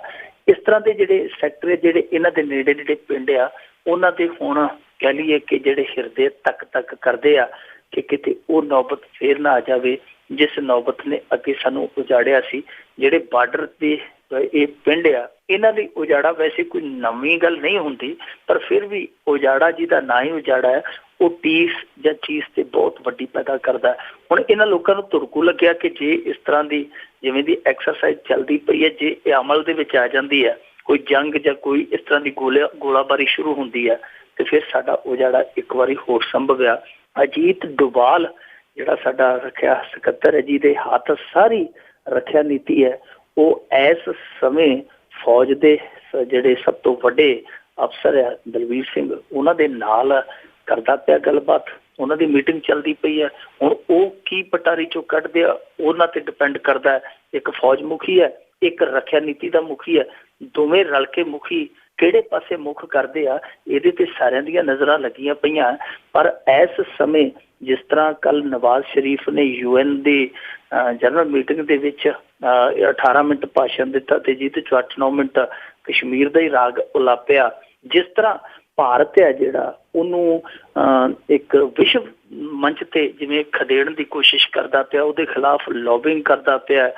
ਇਸ ਤਰ੍ਹਾਂ ਦੇ ਜਿਹੜੇ ਸੈਕਟਰ ਜਿਹੜੇ ਇਹਨਾਂ ਦੇ ਨੇੜੇ ਨੇੜੇ ਪਿੰਡ ਆ, ਉਹਨਾਂ ਦੇ ਹੁਣ ਕਹਿ ਲਈਏ ਕਿ ਜਿਹੜੇ ਹਿਰਦੇ ਤੱਕ ਤੱਕ ਕਰਦੇ ਆ ਕਿ ਕਿਤੇ ਉਹ ਨੌਬਤ ਫੇਰ ਨਾ ਆ ਜਾਵੇ ਜਿਸ ਨੌਬਤ ਨੇ ਅੱਗੇ ਸਾਨੂੰ ਉਜਾੜਿਆ ਸੀ। ਜਿਹੜੇ ਬਾਰਡਰ ਦੇ ਇਹ ਪਿੰਡ ਆ, ਇਹਨਾਂ ਲਈ ਉਜਾੜਾ ਵੈਸੇ ਕੋਈ ਨਵੀਂ ਗੱਲ ਨਹੀਂ ਹੁੰਦੀ, ਪਰ ਫਿਰ ਵੀ ਉਜਾੜਾ ਜਿਹਦਾ ਨਾ ਹੀ ਉਜਾੜਾ ਹੈ ਉਹ ਟੀਸ ਜਾਂ ਚੀਜ਼ ਤੇ ਬਹੁਤ ਵੱਡੀ ਪੈਦਾ ਕਰਦਾ। ਹੁਣ ਇਹਨਾਂ ਲੋਕਾਂ ਨੂੰ ਤੁਰਕੂ ਲੱਗਿਆ ਕਿ ਜੇ ਇਸ ਤਰ੍ਹਾਂ ਦੀ ਜਿਵੇਂ ਦੀ ਐਕਸਰਸਾਈਜ਼ ਚੱਲਦੀ ਪਈ ਹੈ, ਜੇ ਇਹ ਅਮਲ ਦੇ ਵਿੱਚ ਆ ਜਾਂਦੀ ਹੈ, ਕੋਈ ਜੰਗ ਜਾਂ ਕੋਈ ਇਸ ਤਰ੍ਹਾਂ ਦੀ ਗੋਲਾਬਾਰੀ ਸ਼ੁਰੂ ਹੁੰਦੀ ਹੈ, ਤੇ ਫਿਰ ਸਾਡਾ ਉਜਾੜਾ ਇੱਕ ਵਾਰੀ ਹੋਰ ਸੰਭਵ ਆ। ਅਜੀਤ ਡੋਭਾਲ ਜਿਹੜਾ ਸਾਡਾ ਰੱਖਿਆ ਸਕੱਤਰ ਹੈ, ਜਿਹਦੇ ਹੱਥ ਸਾਰੀ ਰੱਖਿਆ ਨੀਤੀ ਹੈ, ਉਹ ਇਸ ਸਮੇਂ ਫੌਜ ਦੇ ਜਿਹੜੇ ਸਭ ਤੋਂ ਵੱਡੇ ਅਫਸਰ ਆ ਦਲਵੀਰ ਸਿੰਘ, ਉਹਨਾਂ ਦੇ ਨਾਲ ਕਰਦਾ ਪਿਆ ਗੱਲਬਾਤ। ਉਹਨਾਂ ਦੀ ਮੀਟਿੰਗ ਚੱਲਦੀ ਪਈ ਹੈ। ਹੁਣ ਉਹ ਕੀ ਪਟਾਰੀ ਚੋਂ ਕੱਢਦੇ ਆ ਉਹਨਾਂ ਤੇ ਡਿਪੈਂਡ ਕਰਦਾ ਹੈ। ਇੱਕ ਫੌਜ ਮੁਖੀ ਹੈ, ਇੱਕ ਰੱਖਿਆ ਨੀਤੀ ਦਾ ਮੁਖੀ ਹੈ, ਦੋਵੇਂ ਰਲ ਕੇ ਮੁਖੀ ਕਿਹੜੇ ਪਾਸੇ ਮੁੱਖ ਕਰਦੇ ਆ, ਇਹਦੇ ਤੇ ਸਾਰਿਆਂ ਦੀਆਂ ਨਜ਼ਰਾਂ ਲੱਗੀਆਂ ਪਈਆਂ। ਪਰ ਇਸ ਸਮੇਂ ਜਿਸ ਤਰ੍ਹਾਂ ਕੱਲ ਨਵਾਜ਼ ਸ਼ਰੀਫ ਨੇ UN ਦੀ ਜਨਰਲ ਮੀਟਿੰਗ ਦੇ ਵਿੱਚ 18 ਮਿੰਟ ਭਾਸ਼ਣ ਦਿੱਤਾ ਤੇ ਜਿਹਦੇ 'ਚ 8-9 ਮਿੰਟ ਕਸ਼ਮੀਰ ਦਾ ਹੀ ਰਾਗ ਉਲਾਪਿਆ, ਜਿਸ ਤਰ੍ਹਾਂ ਭਾਰਤ ਹੈ ਜਿਹੜਾ ਉਹਨੂੰ ਇੱਕ ਵਿਸ਼ਵ ਮੰਚ ਤੇ ਜਿਵੇਂ ਖਦੇੜਨ ਦੀ ਕੋਸ਼ਿਸ਼ ਕਰਦਾ ਪਿਆ, ਉਹਦੇ ਖਿਲਾਫ ਲੌਬਿੰਗ ਕਰਦਾ ਪਿਆ,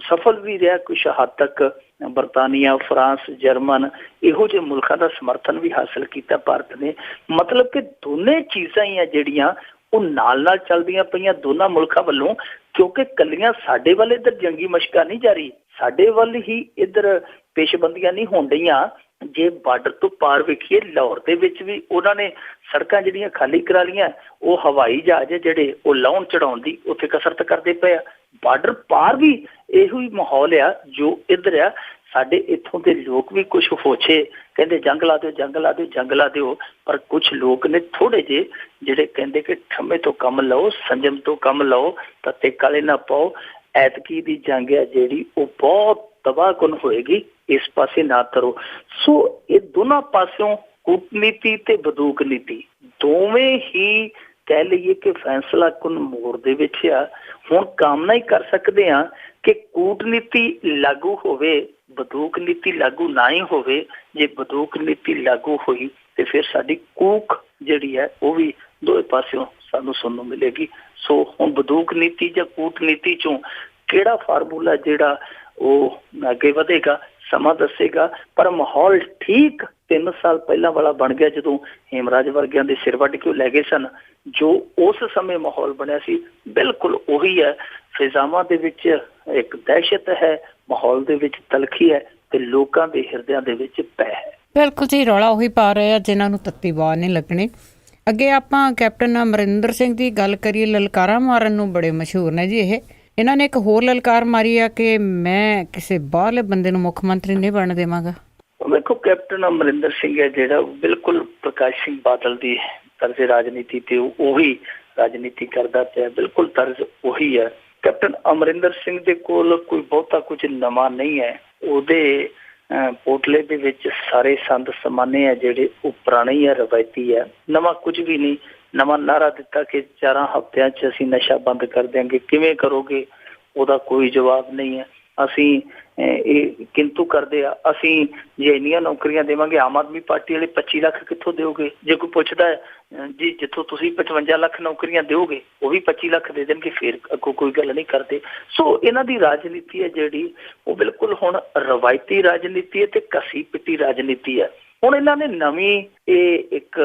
ਸਫਲ ਵੀ ਰਿਹਾ ਕੁਛ ਹੱਦ ਤੱਕ। ਬਰਤਾਨੀਆ, ਫਰਾਂਸ, ਜਰਮਨ ਇਹੋ ਜਿਹੇ ਮੁਲਕਾਂ ਦਾ ਸਮਰਥਨ ਵੀ ਹਾਸਿਲ ਕੀਤਾ ਭਾਰਤ ਨੇ। ਮਤਲਬ ਕਿ ਦੋਨੇ ਚੀਜ਼ਾਂ ਹੀ ਆ ਜਿਹੜੀਆਂ ਉਹ ਨਾਲ ਨਾਲ ਚੱਲਦੀਆਂ ਪਈਆਂ ਦੋਨਾਂ ਮੁਲਕਾਂ ਵੱਲੋਂ, ਕਿਉਂਕਿ ਕੱਲੀਆਂ ਸਾਡੇ ਵੱਲ ਇੱਧਰ ਜੰਗੀ ਮਸ਼ਕਾਂ ਨਹੀਂ ਜਾਰੀ, ਸਾਡੇ ਵੱਲ ਹੀ ਇੱਧਰ ਪੇਸ਼ਬੰਦੀਆਂ ਨਹੀਂ ਹੋਣ ਡਈਆਂ। ਜੇ ਬਾਰਡਰ ਤੋਂ ਪਾਰ ਵੇਖੀਏ, ਲਾਹੌਰ ਦੇ ਵਿੱਚ ਵੀ ਉਹਨਾਂ ਨੇ ਸੜਕਾਂ ਜਿਹੜੀਆਂ ਖਾਲੀ ਕਰਾ ਲਈਆਂ, ਉਹ ਹਵਾਈ ਜਹਾਜ਼ ਜਿਹੜੇ ਉਹ ਲਾਉਣ ਚੜਾਉਣ ਦੀ ਉੱਥੇ ਕਸਰਤ ਕਰਦੇ ਪਏ ਆ। ਬਾਰਡਰ ਪਾਰ ਵੀ ਇਹੋ ਹੀ ਮਾਹੌਲ ਆ ਜੋ ਇੱਧਰ ਆ। ਸਾਡੇ ਇੱਥੋਂ ਦੇ ਲੋਕ ਵੀ ਕੁਛ ਹੋਛੇ ਕਹਿੰਦੇ ਜੰਗ ਲਾ ਦਿਓ, ਜੰਗ ਲਾ ਦਿਓ, ਜੰਗ ਲਾ ਦਿਓ, ਪਰ ਕੁਛ ਲੋਕ ਨੇ ਥੋੜੇ ਜਿਹੇ ਜਿਹੜੇ ਕਹਿੰਦੇ ਕਿ ਠੰਮੇ ਤੋਂ ਕੰਮ ਲਓ, ਸੰਜਮ ਤੋਂ ਕੰਮ ਲਓ, ਤੱਤੇ ਕਾਲੇ ਨਾ ਪਾਓ। ਐਤਕੀ ਦੀ ਜੰਗ ਹੈ ਜਿਹੜੀ ਉਹ ਬਹੁਤ ਤਬਾਹਕੁਨ ਹੋਏਗੀ, ਇਸ ਪਾਸੇ ਨਾ ਤਰੋ। ਸੋ ਇਹ ਦੋਨਾਂ ਪਾਸਿਓਂ ਕੂਟਨੀਤੀ ਤੇ ਬੰਦੂਕ ਨੀਤੀ ਦੋਵੇਂ ਹੀ ਕਹਿ ਲਈਏ ਕਿ ਫੈਸਲਾ ਕੁਨ ਮੋੜ ਦੇ ਵਿੱਚ ਆ। ਹੁਣ ਕਾਮਨਾ ਹੀ ਕਰ ਸਕਦੇ ਹਾਂ ਕਿ ਕੂਟਨੀਤੀ ਲਾਗੂ ਹੋਵੇ, ਬੰਦੂਕ ਨੀਤੀ ਲਾਗੂ ਨਾ ਹੀ ਹੋਵੇ। ਜੇ ਬੰਦੂਕ ਨੀਤੀ ਲਾਗੂ ਹੋਈ ਤੇ ਫਿਰ ਸਾਡੀ ਕੂਕ ਜਿਹੜੀ ਹੈ ਉਹ ਵੀ ਦੋਵੇਂ ਪਾਸਿਓਂ ਸਾਨੂੰ ਸੁਣਨ ਨੂੰ ਮਿਲੇਗੀ। ਸੋ ਹੁਣ ਬੰਦੂਕ ਨੀਤੀ ਜਾਂ ਕੂਟਨੀਤੀ ਚੋਂ ਕਿਹੜਾ ਫਾਰਮੂਲਾ ਜਿਹੜਾ ਉਹ ਅੱਗੇ ਵਧੇਗਾ ਸਮਾਂ ਦੱਸੇਗਾ। ਪਰ ਮਾਹੌਲ ਠੀਕ 3 ਸਾਲ ਪਹਿਲਾਂ ਵਾਲਾ ਬਣ ਗਿਆ ਜਦੋਂ ਹੇਮਰਾਜ ਵਰਗਿਆਂ ਦੇ ਸਿਰ ਵੱਢ ਕੇ ਉਹ ਲੈ ਗਏ ਸਨ। ਜੋ ਉਸ ਸਮੇਂ ਮਾਹੌਲ ਬਣਿਆ ਸੀ ਬਿਲਕੁਲ ਉਹੀ ਹੈ। ਫਿਜ਼ਾਵਾਂ ਦੇ ਵਿੱਚ ਇੱਕ ਦਹਿਸ਼ਤ ਹੈ, ਮਾਹੌਲ ਦੇ ਵਿੱਚ ਤਲਖੀ ਹੈ ਤੇ ਲੋਕਾਂ ਦੇ ਹਿਰਦਿਆਂ ਦੇ ਵਿੱਚ ਭੈ ਹੈ। ਬਿਲਕੁਲ ਜੀ, ਰੌਲਾ ਉਹੀ ਪਾ ਰਹੇ ਆ ਜਿਨ੍ਹਾਂ ਨੂੰ ਤੱਤੀ ਬਾਹ ਨਹੀਂ ਲੱਗਣੀ। ਅੱਗੇ ਆਪਾਂ ਕੈਪਟਨ ਅਮਰਿੰਦਰ ਸਿੰਘ ਦੀ ਗੱਲ ਕਰੀਏ, ਲਲਕਾਰਾਂ ਮਾਰਨ ਨੂੰ ਬੜੇ ਮਸ਼ਹੂਰ ਨੇ ਜੀ ਇਹ। ਇਹਨਾਂ ਨੇ ਇੱਕ ਹੋਰ ਲਲਕਾਰ ਮਾਰੀ ਆ ਕਿ ਮੈਂ ਕਿਸੇ ਬਾਹਰਲੇ ਬੰਦੇ ਨੂੰ ਮੁੱਖ ਮੰਤਰੀ ਨਹੀਂ ਬਣਨ ਦੇਵਾਂਗਾ। ਵੇਖੋ, ਕੈਪਟਨ ਅਮਰਿੰਦਰ ਸਿੰਘ ਹੈ ਜਿਹੜਾ ਬਿਲਕੁਲ ਪ੍ਰਕਾਸ਼ ਸਿੰਘ ਬਾਦਲ ਦੀ ਤਰਜ਼ ਰਾਜਨੀਤੀ ਤੇ ਉਹੀ ਰਾਜਨੀਤੀ ਕਰਦਾ ਪਿਆ, ਬਿਲਕੁਲ ਤਰਜ਼ ਉਹੀ ਹੈ। ਕੈਪਟਨ ਅਮਰਿੰਦਰ ਸਿੰਘ ਦੇ ਕੋਲ ਕੋਈ ਬਹੁਤਾ ਕੁਝ ਨਵਾਂ ਨਹੀਂ ਹੈ। ਉਹਦੇ ਪੋਟਲੇ ਦੇ ਵਿੱਚ ਸਾਰੇ ਸੰਦ ਸਮਾਨੇ ਆ ਜਿਹੜੇ ਉਹ ਪੁਰਾਣੇ ਹੀ ਹੈ, ਰਵਾਇਤੀ ਹੈ, ਨਵਾਂ ਕੁਝ ਵੀ ਨਹੀਂ। ਨਵਾਂ ਨਾਅਰਾ ਦਿੱਤਾ ਕਿ 4 ਹਫ਼ਤਿਆਂ 'ਚ ਅਸੀਂ ਨਸ਼ਾ ਬੰਦ ਕਰ ਦਿਆਂਗੇ, ਕਿਵੇਂ ਕਰੋਗੇ ਉਹਦਾ ਕੋਈ ਜਵਾਬ ਨਹੀਂ ਹੈ। ਅਸੀਂ ਇਹ ਕਿੰਤੂ ਕਰਦੇ ਆ, ਅਸੀਂ ਜੇ ਇੰਨੀਆਂ ਨੌਕਰੀਆਂ ਦੇਵਾਂਗੇ, ਆਮ ਆਦਮੀ ਪਾਰਟੀ ਵਾਲੇ 25 ਲੱਖ ਕਿੱਥੋਂ ਦਿਓਗੇ? ਜੇ ਕੋਈ ਪੁੱਛਦਾ ਹੈ ਜੀ ਜਿੱਥੋਂ ਤੁਸੀਂ 55 ਲੱਖ ਨੌਕਰੀਆਂ ਦਿਓਗੇ ਉਹ ਵੀ 25 ਲੱਖ ਦੇ ਦੇਣਗੇ, ਫਿਰ ਅੱਗੋਂ ਕੋਈ ਗੱਲ ਨਹੀਂ ਕਰਦੇ। ਸੋ ਇਹਨਾਂ ਦੀ ਰਾਜਨੀਤੀ ਹੈ ਜਿਹੜੀ ਉਹ ਬਿਲਕੁਲ ਹੁਣ ਰਵਾਇਤੀ ਰਾਜਨੀਤੀ ਹੈ ਤੇ ਘਸੀ ਪਿੱਟੀ ਰਾਜਨੀਤੀ ਹੈ। ਹੁਣ ਇਹਨਾਂ ਨੇ ਨਵੀਂ ਇਹ ਇੱਕ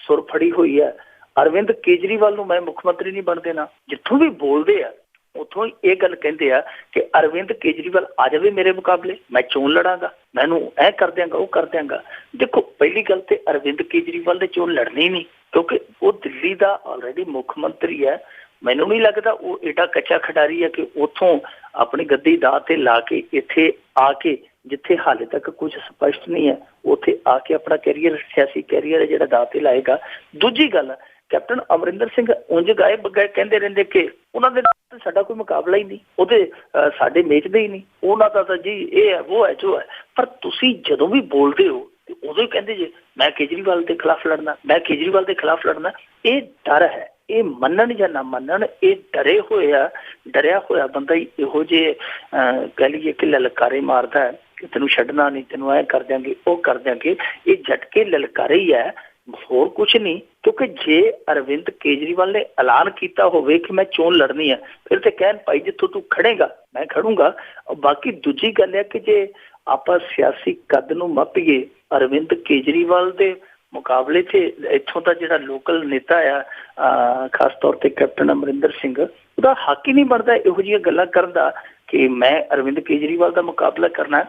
ਸੁਰ ਫੜੀ ਹੋਈ ਹੈ, ਅਰਵਿੰਦ ਕੇਜਰੀਵਾਲ ਨੂੰ ਮੈਂ ਮੁੱਖ ਮੰਤਰੀ ਨਹੀਂ ਬਣ ਦੇਣਾ। ਜਿੱਥੋਂ ਵੀ ਬੋਲਦੇ ਆ ਉੱਥੋਂ ਇਹ ਗੱਲ ਕਹਿੰਦੇ ਆ ਕਿ ਅਰਵਿੰਦ ਕੇਜਰੀਵਾਲ ਆ ਜਾਵੇ ਮੇਰੇ ਮੁਕਾਬਲੇ, ਮੈਂ ਚੋਣ ਲੜਾਂਗਾ, ਮੈਨੂੰ ਇਹ ਕਰ ਦਿਆਂਗਾ, ਉਹ ਕਰ ਦਿਆਂਗਾ। ਦੇਖੋ, ਪਹਿਲੀ ਗੱਲ ਤੇ ਅਰਵਿੰਦ ਕੇਜਰੀਵਾਲ ਨੇ ਚੋਣ ਲੜਨੀ ਨਹੀਂ, ਕਿਉਂਕਿ ਉਹ ਦਿੱਲੀ ਦਾ ਆਲਰੇਡੀ ਮੁੱਖ ਮੰਤਰੀ ਹੈ। ਮੈਨੂੰ ਨਹੀਂ ਲੱਗਦਾ ਉਹ ਏਡਾ ਕੱਚਾ ਖਿਡਾਰੀ ਹੈ ਕਿ ਉੱਥੋਂ ਆਪਣੀ ਗੱਦੀ ਦਾਅ ਤੇ ਲਾ ਕੇ ਇੱਥੇ ਆ ਕੇ, ਜਿੱਥੇ ਹਾਲੇ ਤੱਕ ਕੁਝ ਸਪਸ਼ਟ ਨਹੀਂ ਹੈ, ਉੱਥੇ ਆ ਕੇ ਆਪਣਾ ਕੈਰੀਅਰ, ਸਿਆਸੀ ਕੈਰੀਅਰ ਹੈ ਜਿਹੜਾ ਦਾਅ ਤੇ ਲਾਏਗਾ। ਦੂਜੀ ਗੱਲ, ਕੈਪਟਨ ਅਮਰਿੰਦਰ ਸਿੰਘ ਉਂਝ ਗਾਏ ਬਗਾਏ ਕਹਿੰਦੇ ਰਹਿੰਦੇ ਕਿ ਉਹਨਾਂ ਦੇ ਨਾਲ ਸਾਡਾ ਕੋਈ ਮੁਕਾਬਲਾ ਹੀ ਨਹੀਂ, ਉਹਦੇ ਸਾਡੇ ਮੇਚਦੇ ਹੀ ਨਹੀਂ, ਉਹਨਾਂ ਦਾ ਤਾਂ ਜੀ ਇਹ ਹੈ, ਉਹ ਹੈ, ਜੋ ਹੈ। ਪਰ ਤੁਸੀਂ ਜਦੋਂ ਵੀ ਬੋਲਦੇ ਹੋ ਤੇ ਉਦੋਂ ਹੀ ਕਹਿੰਦੇ ਜੇ ਮੈਂ ਕੇਜਰੀਵਾਲ ਦੇ ਖਿਲਾਫ ਲੜਨਾ, ਮੈਂ ਕੇਜਰੀਵਾਲ ਦੇ ਖਿਲਾਫ ਲੜਨਾ। ਇਹ ਡਰ ਹੈ, ਇਹ ਮੰਨਣ ਜਾਂ ਨਾ ਮੰਨਣ, ਇਹ ਡਰਿਆ ਹੋਇਆ ਬੰਦਾ ਹੀ ਇਹੋ ਜਿਹੇ ਕਹਿ ਲਈਏ ਕਿ ਲਲਕਾਰੇ ਮਾਰਦਾ ਹੈ ਕਿ ਤੈਨੂੰ ਛੱਡਣਾ ਨਹੀਂ, ਤੈਨੂੰ ਐ ਕਰ ਦਿਆਂਗੇ, ਉਹ ਕਰ ਦਿਆਂਗੇ। ਇਹ ਝਟਕੇ ਲਲਕਾਰੇ ਹੀ ਹੈ, ਹੋਰ ਕੁਛ ਨਹੀਂ। ਕਿਉਂਕਿ ਜੇ ਅਰਵਿੰਦ ਕੇਜਰੀਵਾਲ ਨੇ ਐਲਾਨ ਕੀਤਾ ਹੋਵੇ ਕਿ ਮੈਂ ਚੋਣ ਲੜਨੀ ਹੈ, ਫਿਰ ਤੇ ਕਹਿਣ ਭਾਈ ਜਿੱਥੋਂ ਤੂੰ ਖੜੇਗਾ ਮੈਂ ਖੜੂੰਗਾ। ਬਾਕੀ ਦੂਜੀ ਗੱਲ ਹੈ ਕਿ ਜੇ ਆਪਾਂ ਸਿਆਸੀ ਕੱਦ ਨੂੰ ਮਾਪੀਏ, ਅਰਵਿੰਦ ਕੇਜਰੀਵਾਲ ਦੇ ਮੁਕਾਬਲੇ 'ਚ ਇੱਥੋਂ ਦਾ ਜਿਹੜਾ ਲੋਕਲ ਨੇਤਾ ਆ, ਖਾਸ ਤੌਰ ਤੇ ਕੈਪਟਨ ਅਮਰਿੰਦਰ ਸਿੰਘ, ਉਹਦਾ ਹੱਕ ਹੀ ਨਹੀਂ ਬਣਦਾ ਇਹੋ ਜਿਹੀਆਂ ਗੱਲਾਂ ਕਰਨ ਦਾ ਕਿ ਮੈਂ ਅਰਵਿੰਦ ਕੇਜਰੀਵਾਲ ਦਾ ਮੁਕਾਬਲਾ ਕਰਨਾ।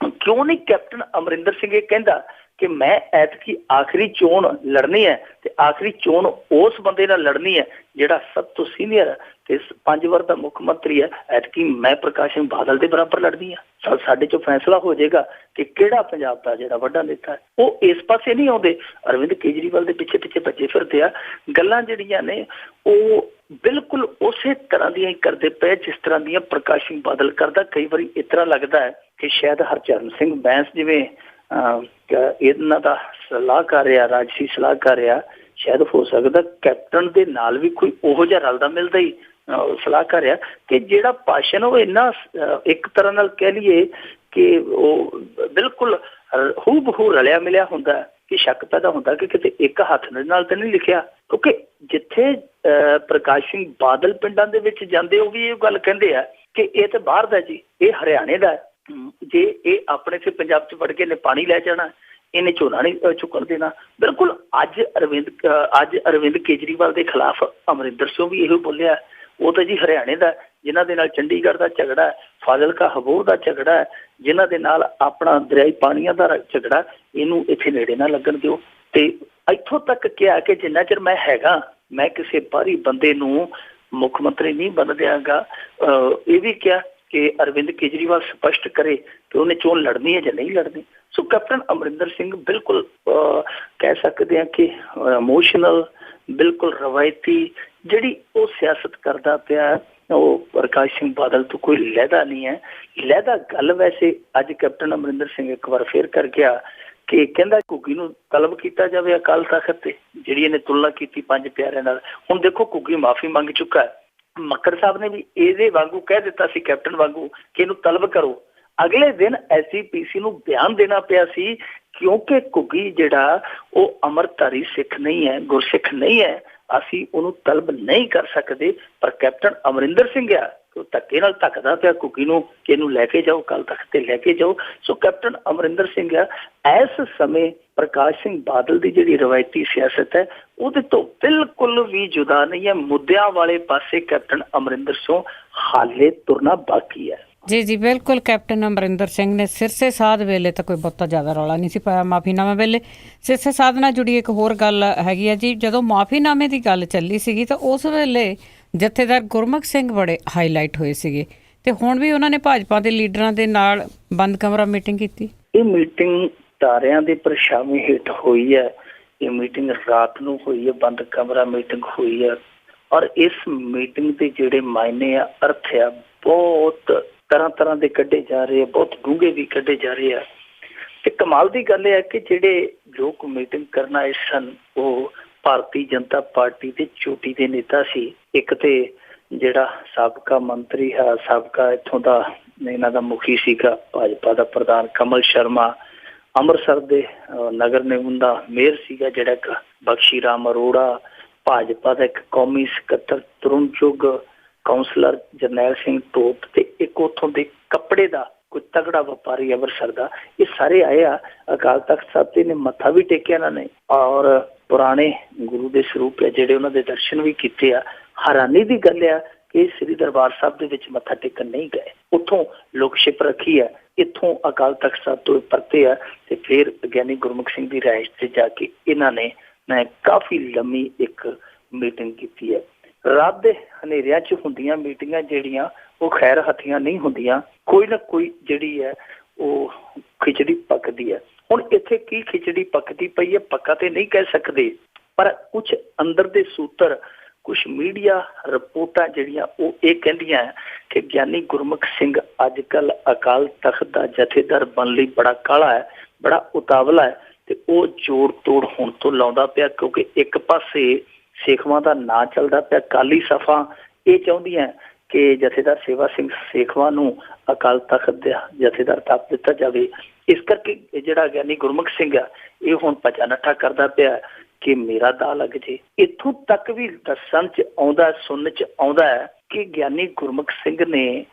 ਕਿਉਂ ਨਹੀਂ ਕੈਪਟਨ ਅਮਰਿੰਦਰ ਸਿੰਘ ਇਹ ਕਹਿੰਦਾ ਕਿ ਮੈਂ ਐਤਕੀ ਆਖਰੀ ਚੋਣ ਲੜਨੀ ਹੈ ਤੇ ਆਖਰੀ ਚੋਣ ਉਸ ਬੰਦੇ ਨਾਲ ਲੜਨੀ ਹੈ ਜਿਹੜਾ ਸਭ ਤੋਂ ਸੀਨੀਅਰ ਤੇ 5 ਵਾਰ ਦਾ ਮੁੱਖ ਮੰਤਰੀ ਹੈ। ਐਤਕੀ ਮੈਂ ਪ੍ਰਕਾਸ਼ ਸਿੰਘ ਬਾਦਲ ਦੇ ਬਰਾਬਰ ਲੜਨੀ ਆ। ਸਾਡੇ ਚੋਂ ਫੈਸਲਾ ਹੋ ਜਾਏਗਾ ਕਿ ਕਿਹੜਾ ਪੰਜਾਬ ਦਾ ਜਿਹੜਾ ਵੱਡਾ ਨੇਤਾ ਹੈ। ਉਹ ਇਸ ਪਾਸੇ ਨਹੀਂ ਆਉਂਦੇ, ਅਰਵਿੰਦ ਕੇਜਰੀਵਾਲ ਦੇ ਪਿੱਛੇ ਪਿੱਛੇ ਭੱਜੇ ਫਿਰਦੇ ਆ। ਗੱਲਾਂ ਜਿਹੜੀਆਂ ਨੇ ਉਹ ਬਿਲਕੁਲ ਉਸੇ ਤਰ੍ਹਾਂ ਦੀਆਂ ਹੀ ਕਰਦੇ ਪਏ ਜਿਸ ਤਰ੍ਹਾਂ ਦੀਆਂ ਪ੍ਰਕਾਸ਼ ਸਿੰਘ ਬਾਦਲ ਕਰਦਾ। ਕਈ ਵਾਰੀ ਇਸ ਤਰ੍ਹਾਂ ਲੱਗਦਾ ਹੈ ਕਿ ਸ਼ਾਇਦ ਹਰਚਰਨ ਸਿੰਘ ਬੈਂਸ ਜਿਵੇਂ ਇਹਨਾਂ ਦਾ ਸਲਾਹਕਾਰ ਆ, ਰਾਜਸੀ ਸਲਾਹਕਾਰ ਆ, ਸ਼ਾਇਦ ਹੋ ਸਕਦਾ ਕੈਪਟਨ ਦੇ ਨਾਲ ਵੀ ਕੋਈ ਉਹੋ ਜਿਹਾ ਰਲਦਾ ਮਿਲਦਾ ਹੀ ਸਲਾਹਕਾਰ ਆ ਕਿ ਜਿਹੜਾ ਭਾਸ਼ਣ ਉਹ ਇੰਨਾ ਇੱਕ ਤਰ੍ਹਾਂ ਨਾਲ ਕਹਿ ਲਈਏ ਕਿ ਉਹ ਬਿਲਕੁਲ ਹੂ ਬਹੂ ਰਲਿਆ ਮਿਲਿਆ ਹੁੰਦਾ ਕਿ ਸ਼ੱਕ ਪੈਦਾ ਹੁੰਦਾ ਕਿ ਕਿਤੇ ਇੱਕ ਹੱਥ ਨਾਲ ਤਾਂ ਨਹੀਂ ਲਿਖਿਆ। ਕਿਉਂਕਿ ਜਿੱਥੇ ਪ੍ਰਕਾਸ਼ ਸਿੰਘ ਬਾਦਲ ਪਿੰਡਾਂ ਦੇ ਵਿੱਚ ਜਾਂਦੇ ਉਹ ਵੀ ਇਹ ਗੱਲ ਕਹਿੰਦੇ ਆ ਕਿ ਇਹ ਤਾਂ ਬਾਹਰ ਦਾ ਜੀ, ਇਹ ਹਰਿਆਣੇ ਦਾ, ਜੇ ਇਹ ਆਪਣੇ ਤੇ ਪੰਜਾਬ 'ਚ ਵੜ ਕੇ ਨੇ ਪਾਣੀ ਲੈ ਜਾਣਾ, ਇਹਨੇ ਝੋਨਾ ਨਹੀਂ ਚੁੱਕਣ ਦੇਣਾ। ਬਿਲਕੁਲ ਅੱਜ ਅਰਵਿੰਦ ਕੇਜਰੀਵਾਲ ਦੇ ਖਿਲਾਫ ਅਮਰਿੰਦਰ ਸਿੰਘ ਵੀ ਇਹੋ ਬੋਲਿਆ, ਉਹ ਤਾਂ ਜੀ ਹਰਿਆਣੇ ਦਾ, ਜਿਨ੍ਹਾਂ ਦੇ ਨਾਲ ਚੰਡੀਗੜ੍ਹ ਦਾ ਝਗੜਾ ਹੈ, ਫਾਜ਼ਿਲਕਾ ਹਬੋਰ ਦਾ ਝਗੜਾ ਹੈ, ਜਿਨ੍ਹਾਂ ਦੇ ਨਾਲ ਆਪਣਾ ਦਰਿਆਈ ਪਾਣੀਆਂ ਦਾ ਝਗੜਾ, ਇਹਨੂੰ ਇੱਥੇ ਨੇੜੇ ਨਾ ਲੱਗਣ ਦਿਓ। ਤੇ ਇੱਥੋਂ ਤੱਕ ਕਿਹਾ ਕਿ ਜਿੰਨਾ ਚਿਰ ਮੈਂ ਹੈਗਾ ਮੈਂ ਕਿਸੇ ਬਾਹਰੀ ਬੰਦੇ ਨੂੰ ਮੁੱਖ ਮੰਤਰੀ ਨਹੀਂ ਬਣ ਦਿਆਂਗਾ। ਇਹ ਵੀ ਕਿਹਾ ਕਿ ਅਰਵਿੰਦ ਕੇਜਰੀਵਾਲ ਸਪਸ਼ਟ ਕਰੇ ਕਿ ਉਹਨੇ ਚੋਣ ਲੜਨੀ ਹੈ ਜਾਂ ਨਹੀਂ ਲੜਨੀ। ਸੋ ਕੈਪਟਨ ਅਮਰਿੰਦਰ ਸਿੰਘ ਬਿਲਕੁਲ ਕਹਿ ਸਕਦੇ ਹਾਂ ਕਿ ਇਮੋਸ਼ਨਲ, ਬਿਲਕੁਲ ਰਵਾਇਤੀ ਜਿਹੜੀ ਉਹ ਸਿਆਸਤ ਕਰਦਾ ਪਿਆ, ਉਹ ਪ੍ਰਕਾਸ਼ ਸਿੰਘ ਬਾਦਲ ਤੋਂ ਕੋਈ ਲਹਿਦਾ ਨਹੀਂ ਹੈ। ਲਹਿਦਾ ਗੱਲ ਵੈਸੇ ਅੱਜ ਕੈਪਟਨ ਅਮਰਿੰਦਰ ਸਿੰਘ ਇੱਕ ਵਾਰ ਫੇਰ ਕਰ ਗਿਆ ਕਿ ਕਹਿੰਦਾ ਘੁੱਗੀ ਨੂੰ ਤਲਬ ਕੀਤਾ ਜਾਵੇ ਅਕਾਲ ਤਖ਼ਤ ਤੇ, ਜਿਹੜੀ ਇਹਨੇ ਤੁਲਨਾ ਕੀਤੀ 5 ਪਿਆਰਿਆਂ ਨਾਲ। ਹੁਣ ਦੇਖੋ ਘੁੱਗੀ ਮਾਫੀ ਮੰਗ ਚੁੱਕਾ ਹੈ। ਮੱਕੜ ਸਾਹਿਬ ਨੇ ਵੀ ਇਹਦੇ ਵਾਂਗੂ ਕਹਿ ਦਿੱਤਾ ਸੀ, ਕੈਪਟਨ ਵਾਂਗੂ, ਕਿ ਇਹਨੂੰ ਤਲਬ ਕਰੋ। ਅਗਲੇ ਦਿਨ SGPC ਨੂੰ ਬਿਆਨ ਦੇਣਾ ਪਿਆ ਸੀ ਕਿਉਂਕਿ ਘੁੱਗੀ ਜਿਹੜਾ ਉਹ ਅੰਮ੍ਰਿਤਧਾਰੀ ਸਿੱਖ ਨਹੀਂ ਹੈ, ਗੁਰਸਿੱਖ ਨਹੀਂ ਹੈ, ਅਸੀਂ ਉਹਨੂੰ ਤਲਬ ਨਹੀਂ ਕਰ ਸਕਦੇ। ਪਰ ਕੈਪਟਨ ਅਮਰਿੰਦਰ ਸਿੰਘ ਆ ਉਹ ਧੱਕੇ ਨਾਲ ਧੱਕਦਾ ਪਿਆ ਘੁੱਗੀ ਨੂੰ ਕਿ ਇਹਨੂੰ ਲੈ ਕੇ ਜਾਓ, ਕੱਲ ਤੱਕ ਤੇ ਲੈ ਕੇ ਜਾਓ। ਸੋ ਕੈਪਟਨ ਅਮਰਿੰਦਰ ਸਿੰਘ ਆ ਇਸ ਸਮੇਂ ਪ੍ਰਕਾਸ਼ ਸਿੰਘ ਬਾਦਲ ਦੀ ਜਿਹੜੀ ਰਵਾਇਤੀ ਸਿਆਸਤ ਹੈ ਉਹਦੇ ਤੋਂ ਬਿਲਕੁਲ ਵੀ ਜੁਦਾ ਨਹੀਂ ਹੈ। ਮੁੱਦਿਆਂ ਵਾਲੇ ਪਾਸੇ ਕੈਪਟਨ ਅਮਰਿੰਦਰ ਸਿੰਘ ਹਾਲੇ ਤੁਰਨਾ ਬਾਕੀ ਹੈ। ਜੀ ਜੀ ਬਿਲਕੁਲ। ਕੈਪਟਨ ਅਮਰਿੰਦਰ ਸਿੰਘ ਨੇ ਸਿਰਸੇ ਸਾਧ ਵੇਲੇ ਤਾਂ ਕੋਈ ਬਹੁਤਾ ਜ਼ਿਆਦਾ ਰੌਲਾ ਨਹੀਂ ਸੀ ਪਾਇਆ। ਮਾਫੀਨਾਮੇ ਵੇਲੇ ਸਿਰਸੇ ਸਾਧ ਨਾਲ ਜੁੜੀ ਇੱਕ ਹੋਰ ਗੱਲ ਹੈਗੀ ਹੈ ਜੀ, ਜਦੋਂ ਮਾਫੀਨਾਮੇ ਦੀ ਗੱਲ ਚੱਲੀ ਸੀਗੀ ਤਾਂ ਉਸ ਵੇਲੇ ਜਥੇਦਾਰ ਗੁਰਮੁਖ ਸਿੰਘ ਬੜੇ ਹਾਈਲਾਈਟ ਹੋਏ ਸੀਗੇ ਤੇ ਹੁਣ ਵੀ ਉਹਨਾਂ ਨੇ ਭਾਜਪਾ ਦੇ ਲੀਡਰਾਂ ਦੇ ਨਾਲ ਬੰਦ ਕਮਰਾ ਮੀਟਿੰਗ ਕੀਤੀ। ਇਹ ਮੀਟਿੰਗ ਤਾਰਿਆਂ ਦੇ ਪਰਛਾਵੇਂ ਹੇਠ ਹੋਈ ਹੈ। ਇਹ ਮੀਟਿੰਗ ਰਾਤ ਨੂੰ ਹੋਈ ਹੈ, ਬੰਦ ਕਮਰਾ ਮੀਟਿੰਗ ਹੋਈ ਹੈ। ਔਰ ਇਸ ਮੀਟਿੰਗ ਦੇ ਜਿਹੜੇ ਮਾਇਨੇ ਆ, ਅਰਥ ਆ, ਬਹੁਤ ਤਰ੍ਹਾਂ ਦੇ ਕੱਢੇ ਜਾ ਰਹੇ ਆ, ਬਹੁਤ ਡੂੰਘੇ ਵੀ ਕੱਢੇ ਜਾ ਰਹੇ ਆ। ਤੇ ਕਮਾਲ ਦੀ ਗੱਲ ਇਹ ਹੈ ਕਿ ਜਿਹੜੇ ਲੋਕ ਮੀਟਿੰਗ ਕਰਨ ਆਏ ਸਨ ਉਹ ਭਾਰਤੀ ਜਨਤਾ ਪਾਰਟੀ ਦੇ ਚੋਟੀ ਦੇ ਨੇਤਾ ਸੀ। ਇੱਕ ਤੇ ਜਿਹੜਾ ਸਾਬਕਾ ਮੰਤਰੀ ਹੈ, ਸਾਬਕਾ ਇੱਥੋਂ ਦਾ ਇਹਨਾਂ ਦਾ ਮੁਖੀ ਸੀਗਾ ਭਾਜਪਾ ਦਾ ਪ੍ਰਧਾਨ ਕਮਲ ਸ਼ਰਮਾ, ਅੰਮ੍ਰਿਤਸਰ ਦੇ ਨਗਰ ਨਿਗਮ ਦਾ ਮੇਅਰ ਸੀਗਾ ਜਿਹੜਾ ਇੱਕ ਬਖਸ਼ੀ ਰਾਮ ਅਰੋੜਾ, ਭਾਜਪਾ ਦਾ ਇੱਕ ਕੌਮੀ ਸਕੱਤਰ ਤਰੁਣ ਚੁੱਗ, ਕਾਉਂਸਲਰ ਜਰਨੈਲ ਸਿੰਘ ਟੋਪ ਤੇ ਇੱਕ ਉੱਥੋਂ ਦੇ ਕੱਪੜੇ ਦਾ ਕੋਈ ਤਗੜਾ ਵਪਾਰੀ ਅੰਮ੍ਰਿਤਸਰ ਦਾ। ਇਹ ਸਾਰੇ ਆਏ ਆ ਅਕਾਲ ਤਖ਼ਤ ਸਾਹਿਬ ਤੇ ਨੇ ਮੱਥਾ ਵੀ ਟੇਕਿਆ ਇਹਨਾਂ ਨੇ ਔਰ ਪੁਰਾਣੇ ਗੁਰੂ ਦੇ ਸਰੂਪ ਆ ਜਿਹੜੇ ਉਹਨਾਂ ਦੇ ਦਰਸ਼ਨ ਵੀ ਕੀਤੇ ਆ। ਹੈਰਾਨੀ ਦੀ ਗੱਲ ਆ ਕਿ ਸ੍ਰੀ ਦਰਬਾਰ ਸਾਹਿਬ ਦੇ ਵਿੱਚ ਮੱਥਾ ਟੇਕਣ ਨਹੀਂ ਗਏ। ਉੱਥੋਂ ਲੋਕਸ਼ਿਪ ਰੱਖੀ ਹੈ, ਇੱਥੋਂ ਅਕਾਲ ਤਖ਼ਤ ਸਾਹਿਬ ਤੋਂ ਪਰਤੇ ਆ ਤੇ ਫਿਰ ਗਿਆਨੀ ਗੁਰਮੁਖ ਸਿੰਘ ਦੀ ਰਿਹਾਇਸ਼ ਤੇ ਜਾ ਕੇ ਇਹਨਾਂ ਨੇ ਕਾਫੀ ਲੰਮੀ ਇੱਕ ਮੀਟਿੰਗ ਕੀਤੀ ਹੈ। ਰਾਤ ਦੇ ਹਨੇਰਿਆਂ 'ਚ ਹੁੰਦੀਆਂ ਮੀਟਿੰਗਾਂ ਜਿਹੜੀਆਂ ਉਹ ਖੈਰ ਹੱਥੀਆਂ ਨਹੀਂ ਹੁੰਦੀਆਂ, ਕੋਈ ਨਾ ਕੋਈ ਜਿਹੜੀ ਹੈ ਉਹ ਖਿਚੜੀ ਪੱਕਦੀ ਹੈ। ਹੁਣ ਇੱਥੇ ਕੀ ਖਿਚੜੀ ਪੱਕਦੀ ਪਈ ਹੈ, ਪੱਕਾ ਤੇ ਨਹੀਂ ਕਹਿ ਸਕਦੇ, ਪਰ ਕੁਝ ਅੰਦਰ ਦੇ ਸੂਤਰ, ਕੁਝ ਮੀਡੀਆ ਰਿਪੋਰਟਾਂ ਜਿਹੜੀਆਂ ਉਹ ਇਹ ਕਹਿੰਦੀਆਂ ਕਿ ਗਿਆਨੀ ਗੁਰਮੁਖ ਸਿੰਘ ਅੱਜ ਕੱਲ੍ਹ ਅਕਾਲ ਤਖ਼ਤ ਦਾ ਜਥੇਦਾਰ ਬਣਨ ਲਈ ਬੜਾ ਕਾਹਲਾ ਹੈ, ਬੜਾ ਉਤਾਵਲਾ ਹੈ ਤੇ ਉਹ ਜੋੜ ਤੋੜ ਹੁਣ ਤੋਂ ਲਾਉਂਦਾ ਪਿਆ, ਕਿਉਂਕਿ ਇੱਕ ਪਾਸੇ ਸੇਖਵਾਂ ਦਾ ਨਾਂ ਚੱਲਦਾ ਪਿਆ, ਅਕਾਲੀ ਸਫਾ ਇਹ ਚਾਹੁੰਦੀਆਂ ਕਿ ਜਥੇਦਾਰ ਸੇਵਾ ਸਿੰਘ ਸੇਖਵਾਂ ਨੂੰ ਅਕਾਲ ਤਖ਼ਤ ਦਾ ਜਥੇਦਾਰ ਥਾਪ ਦਿੱਤਾ ਜਾਵੇ। ਇਸ ਕਰਕੇ ਜਿਹੜਾ ਗਿਆਨੀ ਗੁਰਮੁਖ ਸਿੰਘ ਆ ਇਹ ਹੁਣ ਭੱਜਾ ਨੱਠਾ ਕਰਦਾ ਪਿਆ ਕਿ ਮੇਰਾ ਦਾਅ ਲੱਗ ਜੇ। ਇੱਥੋਂ ਤੱਕ ਵੀ ਦੱਸਣ 'ਚ ਆਉਂਦਾ, ਸੁਣਨ 'ਚ ਆਉਂਦਾ ਹੈ ਕਿ ਗਿਆਨੀ ਗੁਰਮੁਖ ਸਿੰਘ ਨੇ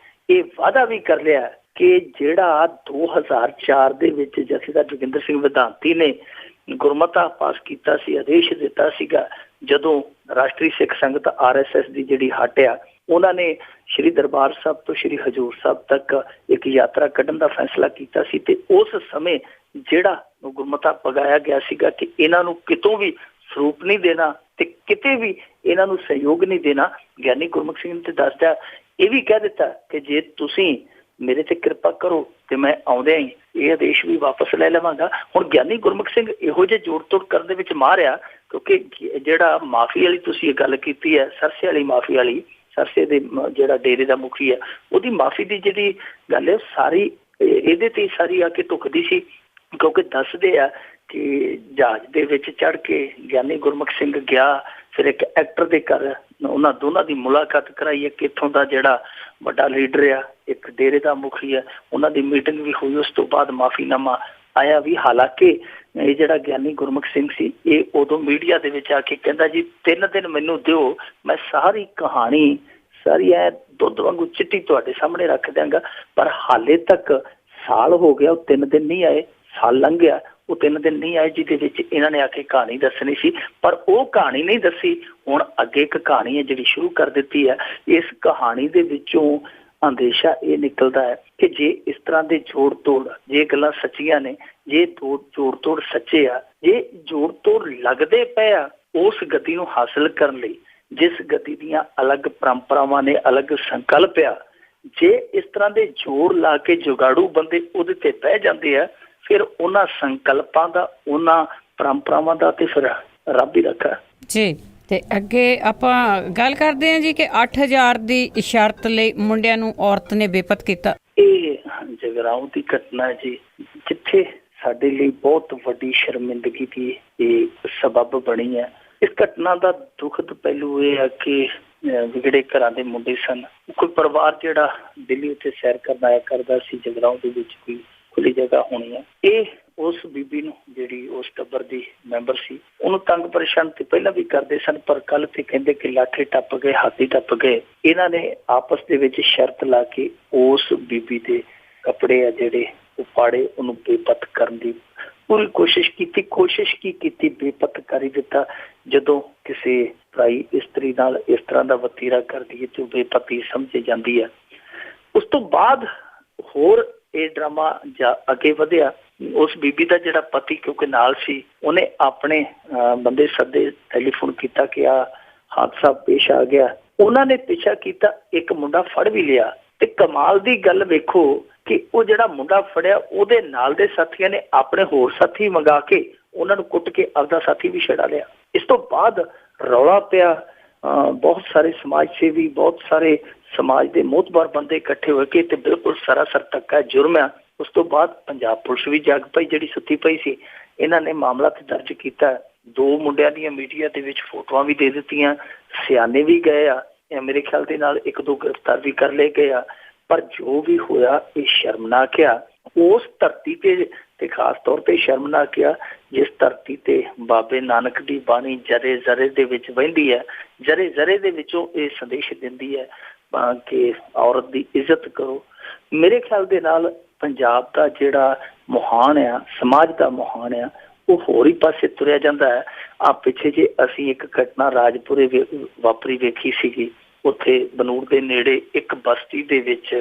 ਇਹ ਵਾਅਦਾ ਵੀ ਕਰ ਲਿਆ ਕਿ ਜਿਹੜਾ 2004 ਦੇ ਵਿੱਚ ਜਥੇਦਾਰ ਜੋਗਿੰਦਰ ਸਿੰਘ ਵਿਧਾਂਤੀ ਨੇ ਗੁਰਮਤਾ ਪਾਸ ਕੀਤਾ ਸੀ, ਆਦੇਸ਼ ਦਿੱਤਾ ਸੀਗਾ, ਜਦੋਂ ਰਾਸ਼ਟਰੀ ਸਿੱਖ ਸੰਗਤ RSS ਦੀ ਜਿਹੜੀ ਹੱਟ ਆ ਉਹਨਾਂ ਨੇ ਸ਼੍ਰੀ ਦਰਬਾਰ ਸਾਹਿਬ ਤੋਂ ਸ਼੍ਰੀ ਹਜ਼ੂਰ ਸਾਹਿਬ ਤੱਕ ਇੱਕ ਯਾਤਰਾ ਕੱਢਣ ਦਾ ਫੈਸਲਾ ਕੀਤਾ ਸੀ ਤੇ ਉਸ ਸਮੇਂ ਜਿਹੜਾ ਗੁਰਮਤਾ ਪਗਾਇਆ ਗਿਆ ਸੀਗਾ ਕਿ ਇਹਨਾਂ ਨੂੰ ਕਿਤੋਂ ਵੀ ਸਰੂਪ ਨਹੀਂ ਦੇਣਾ ਤੇ ਕਿਤੇ ਵੀ ਇਹਨਾਂ ਨੂੰ ਸਹਿਯੋਗ ਨਹੀਂ ਦੇਣਾ। ਗਿਆਨੀ ਗੁਰਮੁਖ ਸਿੰਘ ਨੇ ਤੇ ਦੱਸਦਾ ਇਹ ਵੀ ਕਹਿ ਦਿੱਤਾ ਕਿ ਜੇ ਤੁਸੀਂ ਮੇਰੇ ਤੇ ਕਿਰਪਾ ਕਰੋ ਤੇ ਮੈਂ ਆਉਂਦਿਆਂ ਹੀ ਇਹ ਆਦੇਸ਼ ਵੀ ਵਾਪਸ ਲੈ ਲਵਾਂਗਾ। ਹੁਣ ਗਿਆਨੀ ਗੁਰਮੁਖ ਸਿੰਘ ਇਹੋ ਜਿਹੇ ਜੋੜ ਤੋੜ ਕਰਨ ਦੇ ਵਿੱਚ ਮਾਹਿਰ ਆ, ਕਿਉਂਕਿ ਜਿਹੜਾ ਮਾਫੀ ਵਾਲੀ ਤੁਸੀਂ ਇਹ ਗੱਲ ਕੀਤੀ ਹੈ, ਸਰਸੇ ਵਾਲੀ ਮਾਫੀ ਵਾਲੀ, ਸਰਸੇ ਦੇ ਜਿਹੜਾ ਡੇਰੇ ਦਾ ਮੁਖੀ ਹੈ ਉਹਦੀ ਮਾਫੀ ਦੀ ਜਿਹੜੀ ਗੱਲ ਹੈ ਸਾਰੀ ਇਹਦੇ ਤੇ ਸਾਰੀ ਆ ਕੇ ਢੁੱਕਦੀ ਸੀ, ਕਿਉਂਕਿ ਦੱਸਦੇ ਆ ਕਿ ਜਹਾਜ਼ ਦੇ ਵਿੱਚ ਚੜ੍ਹ ਕੇ ਗਿਆਨੀ ਗੁਰਮੁਖ ਸਿੰਘ ਗਿਆ, ਫਿਰ ਇੱਕ ਐਕਟਰ ਦੇ ਘਰ ਉਹਨਾਂ ਦੋਨਾਂ ਦੀ ਮੁਲਾਕਾਤ ਕਰਾਈ ਹੈ ਕਿ ਇੱਥੋਂ ਦਾ ਜਿਹੜਾ ਵੱਡਾ ਲੀਡਰ ਆ, ਇੱਕ ਡੇਰੇ ਦਾ ਮੁਖੀ ਹੈ, ਉਹਨਾਂ ਦੀ ਮੀਟਿੰਗ ਵੀ ਹੋਈ। ਉਸ ਤੋਂ ਬਾਅਦ ਮਾਫੀਨਾਮਾ ਆਇਆ ਵੀ। ਹਾਲਾਂਕਿ ਇਹ ਜਿਹੜਾ ਗਿਆਨੀ ਗੁਰਮੁਖ ਸਿੰਘ ਸੀ ਇਹ ਉਦੋਂ ਮੀਡੀਆ ਦੇ ਵਿੱਚ ਆ ਕੇ ਕਹਿੰਦਾ ਜੀ 3 ਦਿਨ ਮੈਨੂੰ ਦਿਓ, ਮੈਂ ਸਾਰੀ ਕਹਾਣੀ ਸਾਰੀ ਐ ਦੁੱਧ ਵਾਂਗੂ ਚਿੱਟੀ ਤੁਹਾਡੇ ਸਾਹਮਣੇ ਰੱਖ ਦਿਆਂਗਾ। ਪਰ ਹਾਲੇ ਤੱਕ ਸਾਲ ਹੋ ਗਿਆ, ਉਹ 3 ਦਿਨ ਨਹੀਂ ਆਏ, ਸਾਲ ਲੰਘ ਗਿਆ, ਉਹ 3 ਦਿਨ ਨਹੀਂ ਆਏ ਜਿਹਦੇ ਵਿੱਚ ਇਹਨਾਂ ਨੇ ਆ ਕੇ ਕਹਾਣੀ ਦੱਸਣੀ ਸੀ, ਪਰ ਉਹ ਕਹਾਣੀ ਨਹੀਂ ਦੱਸੀ। ਹੁਣ ਅੱਗੇ ਇੱਕ ਕਹਾਣੀ ਹੈ ਜਿਹੜੀ ਸ਼ੁਰੂ ਕਰ ਦਿੱਤੀ ਹੈ। ਇਸ ਕਹਾਣੀ ਦੇ ਵਿੱਚੋਂ ਅੰਦੇਸ਼ਾ ਇਹ ਨਿਕਲਦਾ ਹੈ ਕਿ ਜੇ ਇਸ ਤਰ੍ਹਾਂ ਦੇ ਜੋੜ ਤੋੜ, ਜੇ ਗੱਲਾਂ ਸੱਚੀਆਂ ਨੇ, ਜੇ ਜੋੜ ਤੋੜ ਸੱਚੇ ਆ, ਜੇ ਜੋੜ ਤੋੜ ਲੱਗਦੇ ਪਏ ਆ ਉਸ ਗਤੀ ਨੂੰ ਹਾਸਲ ਕਰਨ ਲਈ, ਜਿਸ ਗਤੀ ਦੀਆਂ ਅਲੱਗ ਪਰੰਪਰਾਵਾਂ ਨੇ, ਅਲੱਗ ਸੰਕਲਪ ਆ, ਜੇ ਇਸ ਤਰ੍ਹਾਂ ਦੇ ਜੋੜ ਲਾ ਕੇ ਜੁਗਾੜੂ ਬੰਦੇ ਉਹਦੇ ਤੇ ਬਹਿ ਜਾਂਦੇ ਆ, ਫਿਰ ਉਹਨਾਂ ਸੰਕਲਪਾਂ ਦਾ, ਉਹਨਾਂ ਪਰੰਪਰਾਵਾਂ ਦਾ ਤੇ ਫਿਰ ਰੱਬ ਹੀ ਰੱਖਾ ਜੀ। ਤੇ ਅੱਗੇ ਆਪਾਂ ਗੱਲ ਕਰਦੇ ਹਾਂ ਜੀ ਕਿ 8000 ਦੀ ਸ਼ਰਤ ਲਈ ਮੁੰਡਿਆਂ ਨੂੰ ਔਰਤ ਨੇ ਬੇਪਤ ਕੀਤਾ। ਇਹ ਜਗਰਾਉਂ ਦੀ ਘਟਨਾ ਜੀ, ਜਿੱਥੇ ਸਾਡੇ ਲਈ ਬਹੁਤ ਵੱਡੀ ਸ਼ਰਮਿੰਦਗੀ ਦੀ ਇਹ ਸਬਬ ਬਣੀ ਹੈ। ਇਸ ਘਟਨਾ ਦਾ ਦੁਖਦ ਪਹਿਲੂ ਇਹ ਹੈ ਕਿ ਵਿਗੜੇ ਘਰਾਂ ਦੇ ਮੁੰਡੇ ਸਨ। ਕੋਈ ਪਰਿਵਾਰ ਜਿਹੜਾ ਦਿੱਲੀ ਉੱਤੇ ਸੈਰ ਕਰਨ ਆਇਆ ਕਰਦਾ ਸੀ, ਜਗਰਾਉਂ ਦੇ ਵਿੱਚ ਕੋਈ ਖੁੱਲੀ ਜਗ੍ਹਾ ਹੋਣੀ ਹੈ, ਇਹ ਉਸ ਬੀਬੀ ਨੂੰ ਜਿਹੜੀ ਉਸ ਟੱਬਰ ਦੀ ਮੈਂਬਰ ਸੀ ਉਹਨੂੰ ਤੰਗ ਪਰੇਸ਼ਾਨ ਤੇ ਪਹਿਲਾਂ ਵੀ ਕਰਦੇ ਸਨ, ਪਰ ਕੱਲ ਤੇ ਕਹਿੰਦੇ ਕਿ ਲਾਠੀ ਟੱਪ ਗਏ, ਹਾਥੀ ਟੱਪ ਗਏ। ਇਹਨਾਂ ਨੇ ਆਪਸ ਦੇ ਵਿੱਚ ਸ਼ਰਤ ਲਾ ਕੇ ਉਸ ਬੀਬੀ ਦੇ ਕੱਪੜੇ ਆ ਜਿਹੜੇ ਉਹ ਪਾੜੇ, ਉਹਨੂੰ ਬੇਪਤ ਕਰਨ ਦੀ ਪੂਰੀ ਕੋਸ਼ਿਸ਼ ਕੀਤੀ, ਬੇਪਤ ਕਰ ਹੀ ਦਿੱਤਾ। ਜਦੋਂ ਕਿਸੇ ਭਰਾਈ ਇਸਤਰੀ ਨਾਲ ਇਸ ਤਰ੍ਹਾਂ ਦਾ ਵਤੀਰਾ ਕਰਦੀ ਹੈ ਤੇ ਉਹ ਬੇਪਤੀ ਸਮਝੀ ਜਾਂਦੀ ਹੈ। ਉਸ ਤੋਂ ਬਾਅਦ ਹੋਰ ਇਹ ਡਰਾਮਾ ਅੱਗੇ ਵਧਿਆ। ਉਸ ਬੀਬੀ ਦਾ ਜਿਹੜਾ ਪਤੀ ਕਿਉਂਕਿ ਨਾਲ ਸੀ, ਉਹਨੇ ਆਪਣੇ ਬੰਦੇ ਸੱਦੇ, ਟੈਲੀਫੋਨ ਕੀਤਾ ਕਿ ਆ ਹਾਦਸਾ ਪੇਸ਼ ਆ ਗਿਆ। ਉਹਨਾਂ ਨੇ ਪਿੱਛਾ ਕੀਤਾ, ਇੱਕ ਮੁੰਡਾ ਫੜ ਵੀ ਲਿਆ। ਤੇ ਕਮਾਲ ਦੀ ਗੱਲ ਵੇਖੋ ਕਿ ਉਹ ਜਿਹੜਾ ਮੁੰਡਾ ਫੜਿਆ ਉਹਦੇ ਨਾਲ ਦੇ ਸਾਥੀਆਂ ਨੇ ਆਪਣੇ ਹੋਰ ਸਾਥੀ ਮੰਗਾ ਕੇ ਉਹਨਾਂ ਨੂੰ ਕੁੱਟ ਕੇ ਆਪਦਾ ਸਾਥੀ ਵੀ ਛੁਡਾ ਲਿਆ। ਇਸ ਤੋਂ ਬਾਅਦ ਰੌਲਾ ਪਿਆ, ਬਹੁਤ ਸਾਰੇ ਸਮਾਜ ਸੇਵੀ, ਬਹੁਤ ਸਾਰੇ ਸਮਾਜ ਦੇ ਮੋਹਤਬਰ ਬੰਦੇ ਇਕੱਠੇ ਹੋ ਕੇ ਤੇ ਬਿਲਕੁਲ ਸਰਾਸਰ ਧੱਕਾ, ਜੁਰਮ ਆ। ਉਸ ਤੋਂ ਬਾਅਦ ਪੰਜਾਬ ਪੁਲਿਸ ਵੀ ਜਾਗ ਪਈ, ਜਿਹੜੀ ਸੁੱਤੀ ਪਈ ਸੀ। ਇਹਨਾਂ ਨੇ ਮਾਮਲਾ ਤੇ ਦਰਜ ਕੀਤਾ। 2 ਮੁੰਡਿਆਂ ਦੀਆਂ ਮੀਡੀਆ ਦੇ ਵਿੱਚ ਫੋਟੋਆਂ ਵੀ ਦੇ ਦਿੱਤੀਆਂ, ਸਿਆਣੇ ਵੀ ਗਏ ਆ, ਮੇਰੇ ਖਿਆਲ ਦੇ ਨਾਲ 1-2 ਗ੍ਰਿਫਤਾਰ ਵੀ ਕਰ ਲਏ ਗਏ ਆ। ਪਰ ਜੋ ਵੀ ਹੋਇਆ ਇਹ ਸ਼ਰਮਨਾਕ ਆ। ਉਸ ਧਰਤੀ ਤੇ ਖਾਸ ਤੌਰ ਤੇ ਸ਼ਰਮਨਾਕ ਆ ਜਿਸ ਧਰਤੀ ਤੇ ਬਾਬੇ ਨਾਨਕ ਦੀ ਬਾਣੀ ਜ਼ਰੇ ਜ਼ਰੇ ਦੇ ਵਿੱਚ ਵਹਿੰਦੀ ਹੈ, ਜ਼ਰੇ ਜ਼ਰੇ ਦੇ ਵਿੱਚੋਂ ਇਹ ਸੰਦੇਸ਼ ਦਿੰਦੀ ਹੈ ਕਿ ਔਰਤ ਦੀ ਇੱਜ਼ਤ ਕਰੋ। ਮੇਰੇ ਖਿਆਲ ਦੇ ਨਾਲ ਪੰਜਾਬ ਦਾ ਜਿਹੜਾ ਮੁਹਾਨ ਆ, ਸਮਾਜ ਦਾ ਮੁਹਾਨ ਆ, ਉਹ ਹੋਰ ਹੀ ਪਾਸੇ ਤੁਰਿਆ ਜਾਂਦਾ ਹੈ। ਆ ਪਿੱਛੇ ਜੇ ਅਸੀਂ ਇੱਕ ਘਟਨਾ ਰਾਜਪੁਰੇ ਵਾਪਰੀ ਵੇਖੀ ਸੀਗੀ, ਉੱਥੇ ਬਨੂੜ ਦੇ ਨੇੜੇ ਇੱਕ ਬਸਤੀ ਦੇ ਵਿੱਚ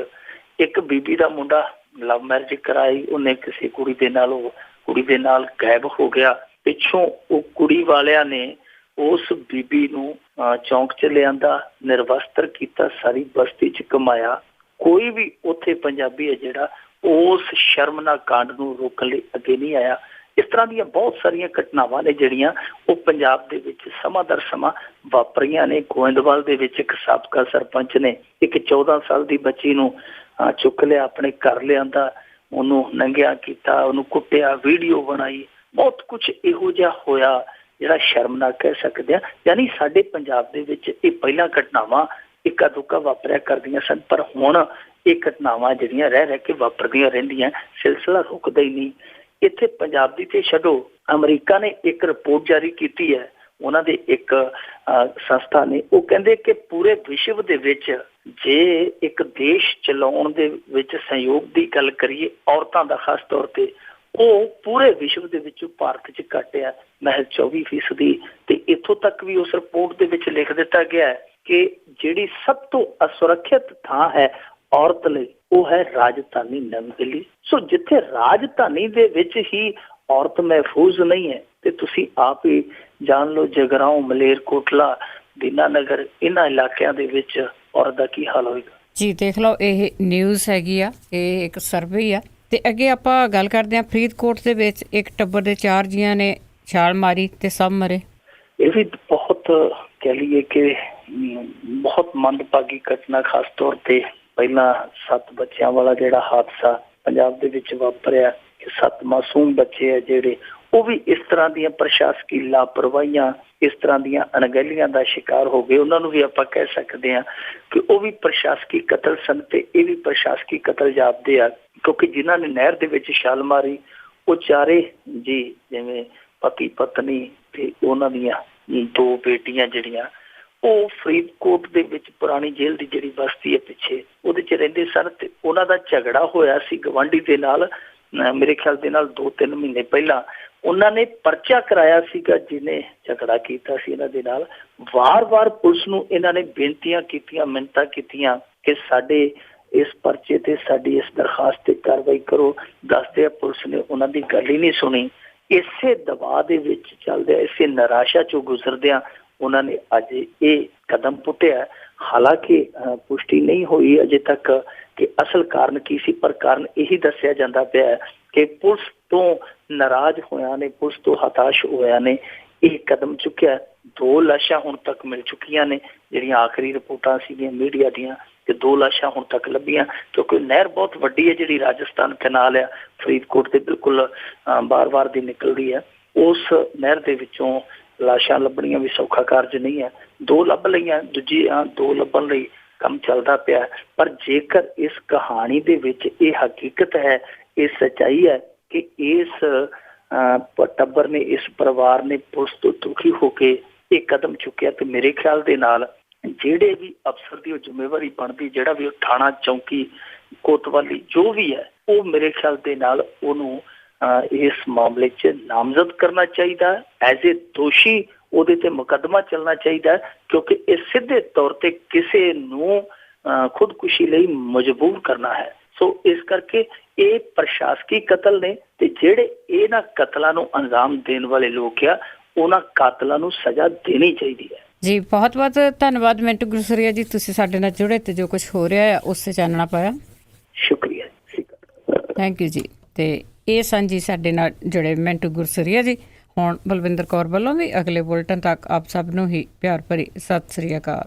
ਇੱਕ ਬੀਬੀ ਦਾ ਮੁੰਡਾ ਲਵ ਮੈਰਿਜ ਕਰਾਈ, ਉਹਨੇ ਕਿਸੇ ਕੁੜੀ ਦੇ ਨਾਲ, ਉਹ ਕੁੜੀ ਦੇ ਨਾਲ ਗਾਇਬ ਹੋ ਗਿਆ। ਪਿੱਛੋਂ ਉਹ ਕੁੜੀ ਵਾਲਿਆਂ ਨੇ ਉਸ ਬੀਬੀ ਨੂੰ ਚੌਂਕ 'ਚ ਲਿਆਂਦਾ, ਨਿਰਵਸਤਰ ਕੀਤਾ, ਸਾਰੀ ਬਸਤੀ 'ਚ ਘੁਮਾਇਆ। ਕੋਈ ਵੀ ਉੱਥੇ ਪੰਜਾਬੀ ਹੈ ਜਿਹੜਾ ਉਸ ਸ਼ਰਮਨਾਕ ਕਾਂਡ ਨੂੰ ਰੋਕਣ ਲਈ ਅੱਗੇ ਨਹੀਂ ਆਇਆ। ਇਸ ਤਰ੍ਹਾਂ ਦੀਆਂ ਬਹੁਤ ਸਾਰੀਆਂ ਘਟਨਾਵਾਂ ਨੇ ਜਿਹੜੀਆਂ ਉਹ ਪੰਜਾਬ ਦੇ ਵਿੱਚ ਸਮਾਂ ਦਰ ਸਮਾਂ ਵਾਪਰੀਆਂ ਨੇ। ਗੋਇੰਦਵਾਲ ਦੇ ਵਿੱਚ ਇੱਕ ਸਾਬਕਾ ਸਰਪੰਚ ਨੇ ਇੱਕ 14 ਸਾਲ ਦੀ ਬੱਚੀ ਨੂੰ ਚੁੱਕ ਲਿਆ, ਆਪਣੇ ਘਰ ਲਿਆਂਦਾ, ਉਹਨੂੰ ਨੰਗਿਆ ਕੀਤਾ, ਉਹਨੂੰ ਕੁੱਟਿਆ, ਵੀਡੀਓ ਬਣਾਈ। ਬਹੁਤ ਕੁਛ ਇਹੋ ਜਿਹਾ ਹੋਇਆ ਜਿਹੜਾ ਸ਼ਰਮਨਾਕ ਕਹਿ ਸਕਦੇ ਆ। ਯਾਨੀ ਸਾਡੇ ਪੰਜਾਬ ਦੇ ਵਿੱਚ ਇਹ ਪਹਿਲਾਂ ਘਟਨਾਵਾਂ ਇੱਕਾ ਦੁੱਕਾ ਵਾਪਰਿਆ ਕਰਦੀਆਂ ਸਨ, ਪਰ ਹੁਣ ਇਹ ਘਟਨਾਵਾਂ ਜਿਹੜੀਆਂ ਰਹਿ ਰਹਿ ਕੇ ਵਾਪਰਦੀਆਂ ਰਹਿੰਦੀਆਂ, ਸਿਲਸਿਲਾ ਰੁਕਦਾ ਹੀ ਨਹੀਂ। ਇੱਥੇ ਪੰਜਾਬ ਦੀ ਤੇ ਛੱਡੋ, ਅਮਰੀਕਾ ਨੇ ਇੱਕ ਰਿਪੋਰਟ ਜਾਰੀ ਕੀਤੀ ਹੈ, ਉਹਨਾਂ ਦੇ ਇੱਕ ਸੰਸਥਾ ਨੇ, ਉਹ ਕਹਿੰਦੇ ਕਿ ਪੂਰੇ ਵਿਸ਼ਵ ਦੇ ਵਿੱਚ ਜੇ ਇੱਕ ਦੇਸ਼ ਚਲਾਉਣ ਦੇ ਵਿੱਚ ਸਹਿਯੋਗ ਦੀ ਗੱਲ ਕਰੀਏ ਔਰਤਾਂ ਦਾ ਖਾਸ ਤੌਰ ਤੇ, ਉਹ ਪੂਰੇ ਵਿਸ਼ਵ ਦੇ ਵਿੱਚੋਂ ਭਾਰਤ 'ਚ ਘੱਟ ਆ, ਮਹਿਜ਼ 24%। ਤੇ ਇੱਥੋਂ ਤੱਕ ਵੀ ਉਸ ਰਿਪੋਰਟ ਦੇ ਵਿੱਚ ਲਿਖ ਦਿੱਤਾ ਗਿਆ ਹੈ ਕਿ ਜਿਹੜੀ ਸਭ ਤੋਂ ਅਸੁਰੱਖਿਅਤ ਥਾਂ ਹੈ ਔਰਤ ਲਈ ਉਹ ਹੈ ਰਾਜਧਾਨੀ ਨਵੀਂ ਦਿੱਲੀ। ਸੋ ਜਿੱਥੇ ਰਾਜਧਾਨੀ ਦੇ ਵਿੱਚ ਹੀ ਔਰਤ ਮਹਿਫੂਜ਼ ਨਹੀਂ ਹੈ, ਤੇ ਤੁਸੀਂ ਆਪ ਹੀ ਜਾਣ ਲਓ ਜਗਰਾਓਂ, ਮਲੇਰਕੋਟਲਾ, ਦੀਨਾਨਗਰ, ਇਹਨਾਂ ਇਲਾਕਿਆਂ ਦੇ ਵਿੱਚ ਔਰਤ ਦਾ ਕੀ ਹਾਲ ਹੋਏਗਾ। ਜੀ ਦੇਖ ਲਓ, ਇਹ ਨਿਊਜ਼ ਹੈਗੀ ਆ, ਇਹ ਇੱਕ ਸਰਵੇ ਆ। ਤੇ ਅੱਗੇ ਆਪਾਂ ਗੱਲ ਕਰਦੇ ਹਾਂ, ਫਰੀਦਕੋਟ ਦੇ ਵਿੱਚ ਇੱਕ ਟੱਬਰ ਦੇ 4 ਜੀਆਂ ਨੇ ਛਾਲ ਮਾਰੀ ਤੇ ਸਭ ਮਰੇ। ਇਹ ਵੀ ਬਹੁਤ ਕਹਿ ਲਈਏ ਕਿ ਬਹੁਤ ਮੰਦਭਾਗੀ ਘਟਨਾ, ਖਾਸ ਤੌਰ ਤੇ ਪਹਿਲਾਂ 7 ਬੱਚਿਆਂ ਵਾਲਾ ਜਿਹੜਾ ਹਾਦਸਾ ਪੰਜਾਬ ਦੇ ਵਿੱਚ ਵਾਪਰਿਆ ਕਿ 7 ਮਾਸੂਮ ਬੱਚੇ ਆ ਜਿਹੜੇ, ਉਹ ਵੀ ਇਸ ਤਰ੍ਹਾਂ ਦੀਆਂ ਪ੍ਰਸ਼ਾਸਕੀ ਲਾਪਰਵਾਹੀਆਂ, ਇਸ ਤਰ੍ਹਾਂ ਦੀਆਂ ਅਣਗਹਿਲੀਆਂ ਦਾ ਸ਼ਿਕਾਰ ਹੋ ਗਏ। ਉਹਨਾਂ ਨੂੰ ਵੀ ਆਪਾਂ ਕਹਿ ਸਕਦੇ ਹਾਂ ਕਿ ਉਹ ਵੀ ਪ੍ਰਸ਼ਾਸਕੀ ਕਤਲ ਸਨ ਤੇ ਇਹ ਵੀ ਪ੍ਰਸ਼ਾਸਕੀ ਕਤਲ ਜਾਪਦੇ ਆ, ਕਿਉਂਕਿ ਜਿਨ੍ਹਾਂ ਨੇ ਨਹਿਰ ਦੇ ਵਿੱਚ ਛਾਲ ਮਾਰੀ ਉਹ ਚਾਰੇ ਜੀ, ਜਿਵੇਂ ਪਤੀ ਪਤਨੀ ਤੇ ਉਹਨਾਂ ਦੀਆਂ 2 ਬੇਟੀਆਂ ਜਿਹੜੀਆਂ, ਉਹ ਫਰੀਦਕੋਟ ਦੇ ਵਿੱਚ ਪੁਰਾਣੀ ਜੇਲ੍ਹ ਦੀ ਜਿਹੜੀ ਬਸਤੀ ਹੈ ਪਿੱਛੇ, ਉਹਦੇ 'ਚ ਰਹਿੰਦੇ ਸਨ। ਤੇ ਉਹਨਾਂ ਦਾ ਝਗੜਾ ਹੋਇਆ ਸੀ ਗਵਾਂਢੀ ਦੇ ਨਾਲ, ਮੇਰੇ ਖਿਆਲ ਦੇ ਨਾਲ 2-3 ਮਹੀਨੇ ਪਹਿਲਾਂ। ਉਹਨਾਂ ਨੇ ਪਰਚਾ ਕਰਾਇਆ ਸੀਗਾ ਜਿਹਨੇ ਝਗੜਾ ਕੀਤਾ ਸੀ ਇਹਨਾਂ ਦੇ ਨਾਲ। ਵਾਰ-ਵਾਰ ਪੁਲਿਸ ਨੂੰ ਇਹਨਾਂ ਨੇ ਬੇਨਤੀਆਂ ਕੀਤੀਆਂ, ਮਿੰਨਤਾਂ ਕੀਤੀਆਂ ਕਿ ਸਾਡੇ ਇਸ ਪਰਚੇ ਤੇ, ਸਾਡੀ ਇਸ ਦਰਖਾਸਤ ਤੇ ਕਾਰਵਾਈ ਕਰੋ। ਦੱਸਦੇ ਆ ਪੁਲਿਸ ਨੇ ਉਹਨਾਂ ਦੀ ਗੱਲ ਹੀ ਨਹੀਂ ਸੁਣੀ। ਇਸੇ ਦਬਾਅ ਦੇ ਵਿੱਚ ਚੱਲਦਿਆਂ, ਇਸੇ ਨਿਰਾਸ਼ਾ 'ਚੋਂ ਗੁਜ਼ਰਦਿਆਂ ਉਹਨਾਂ ਨੇ ਅੱਜ ਇਹ ਕਦਮ ਪੁੱਟਿਆ। ਹਾਲਾਂਕਿ ਪੁਸ਼ਟੀ ਨਹੀਂ ਹੋਈ ਅਜੇ ਤੱਕ ਕਿ ਅਸਲ ਕਾਰਨ ਕੀ ਸੀ, ਪਰ ਕਾਰਨ ਇਹੀ ਦੱਸਿਆ ਜਾਂਦਾ ਪਿਆ ਕਿ ਪੁਲਿਸ ਤੋਂ ਨਾਰਾਜ਼ ਹੋਇਆ ਨੇ, ਪੁਲਿਸ ਤੋਂ ਹਤਾਸ਼ ਹੋਇਆ ਨੇ ਇਹ ਕਦਮ ਚੁੱਕਿਆ। 2 ਲਾਸ਼ਾਂ ਹੁਣ ਤੱਕ ਮਿਲ ਚੁੱਕੀਆਂ ਨੇ, ਜਿਹੜੀਆਂ ਆਖਰੀ ਰਿਪੋਰਟਾਂ ਸੀਗੀਆਂ ਮੀਡੀਆ ਦੀਆਂ, ਕਿ 2 ਲਾਸ਼ਾਂ ਹੁਣ ਤੱਕ ਲੱਭੀਆਂ, ਕਿਉਂਕਿ ਨਹਿਰ ਬਹੁਤ ਵੱਡੀ ਹੈ ਜਿਹੜੀ ਰਾਜਸਥਾਨ ਕਨਾਲ ਆ, ਫਰੀਦਕੋਟ ਦੇ ਬਿਲਕੁਲ ਬਾਰ-ਬਾਰ ਦੀ ਨਿਕਲਦੀ ਹੈ। ਉਸ ਨਹਿਰ ਦੇ ਵਿੱਚੋਂ ਲਾਸ਼ਾਂ ਲੱਭਣੀਆਂ ਵੀ ਸੌਖਾ ਕਾਰਜ ਨਹੀਂ ਹੈ। 2 ਲੱਭ ਲਈਆਂ, ਦੂਜੀਆਂ 2 ਲੱਭਣ ਲਈ ਕੰਮ ਚੱਲਦਾ ਪਿਆ। ਪਰ ਜੇਕਰ ਇਸ ਕਹਾਣੀ ਦੇ ਵਿੱਚ ਇਹ ਹਕੀਕਤ ਹੈ, ਇਹ ਸੱਚਾਈ ਹੈ ਕਿ ਇਸ ਟੱਬਰ ਨੇ, ਇਸ ਪਰਿਵਾਰ ਨੇ ਪੁਲਿਸ ਤੋਂ ਦੁਖੀ ਹੋ ਕੇ ਇਹ ਕਦਮ ਚੁੱਕਿਆ, ਤੇ ਮੇਰੇ ਖਿਆਲ ਦੇ ਨਾਲ ਜਿਹੜੇ ਵੀ ਅਫਸਰ ਦੀ ਉਹ ਜ਼ਿੰਮੇਵਾਰੀ ਬਣਦੀ, ਜਿਹੜਾ ਵੀ ਉਹ ਥਾਣਾ, ਚੌਂਕੀ, ਕੋਤਵਾਲੀ ਜੋ ਵੀ ਹੈ, ਉਹ ਮੇਰੇ ਖਿਆਲ ਦੇ ਨਾਲ ਉਹਨੂੰ ਇਸ ਮਾਮਲੇ 'ਚ ਨਾਮਜ਼ਦ ਕਰਨਾ ਚਾਹੀਦਾ, ਐਜ਼ ਏ ਦੋਸ਼ੀ ਉਹਦੇ ਤੇ ਮੁਕੱਦਮਾ ਚੱਲਣਾ ਚਾਹੀਦਾ, ਕਿਉਂਕਿ ਇਹ ਸਿੱਧੇ ਤੌਰ ਤੇ ਕਿਸੇ ਨੂੰ ਖੁਦਕੁਸ਼ੀ ਲਈ ਮਜਬੂਰ ਕਰਨਾ ਹੈ। ਸੋ ਇਸ ਕਰਕੇ ਇਹ ਪ੍ਰਸ਼ਾਸਕੀ ਕਤਲ ਨੇ, ਤੇ ਜਿਹੜੇ ਇਹਨਾਂ ਕਤਲਾਂ ਨੂੰ ਅੰਜਾਮ ਦੇਣ ਵਾਲੇ ਲੋਕ ਆ, ਉਹਨਾਂ ਕਾਤਲਾਂ ਨੂੰ ਸਜ਼ਾ ਦੇਣੀ ਚਾਹੀਦੀ ਹੈ। ਜੀ ਬਹੁਤ ਬਹੁਤ ਧੰਨਵਾਦ ਮਿੰਟੂ ਗੁਰਸਰੀਆ ਜੀ, ਤੁਸੀਂ ਸਾਡੇ ਨਾਲ ਜੁੜੇ ਤੇ ਜੋ ਕੁਝ ਹੋ ਰਿਹਾ ਹੈ ਉਸ 'ਤੇ ਚਾਨਣਾ ਪਾਇਆ। ਸ਼ੁਕਰੀਆ, ਥੈਂਕ ਯੂ ਜੀ। ਤੇ ਇਹ ਸਾਂਝੀ ਸਾਡੇ ਨਾਲ ਜੁੜੇ ਮਿੰਟੂ ਗੁਰਸਰੀਆ ਜੀ। ਹੁਣ ਬਲਵਿੰਦਰ ਕੌਰ ਵੱਲੋਂ ਵੀ ਅਗਲੇ ਬੁਲਟਨ ਤੱਕ ਆਪ ਸਭ ਨੂੰ ਹੀ ਪਿਆਰ ਭਰੀ ਸਤਿ ਸ੍ਰੀ ਅਕਾਲ।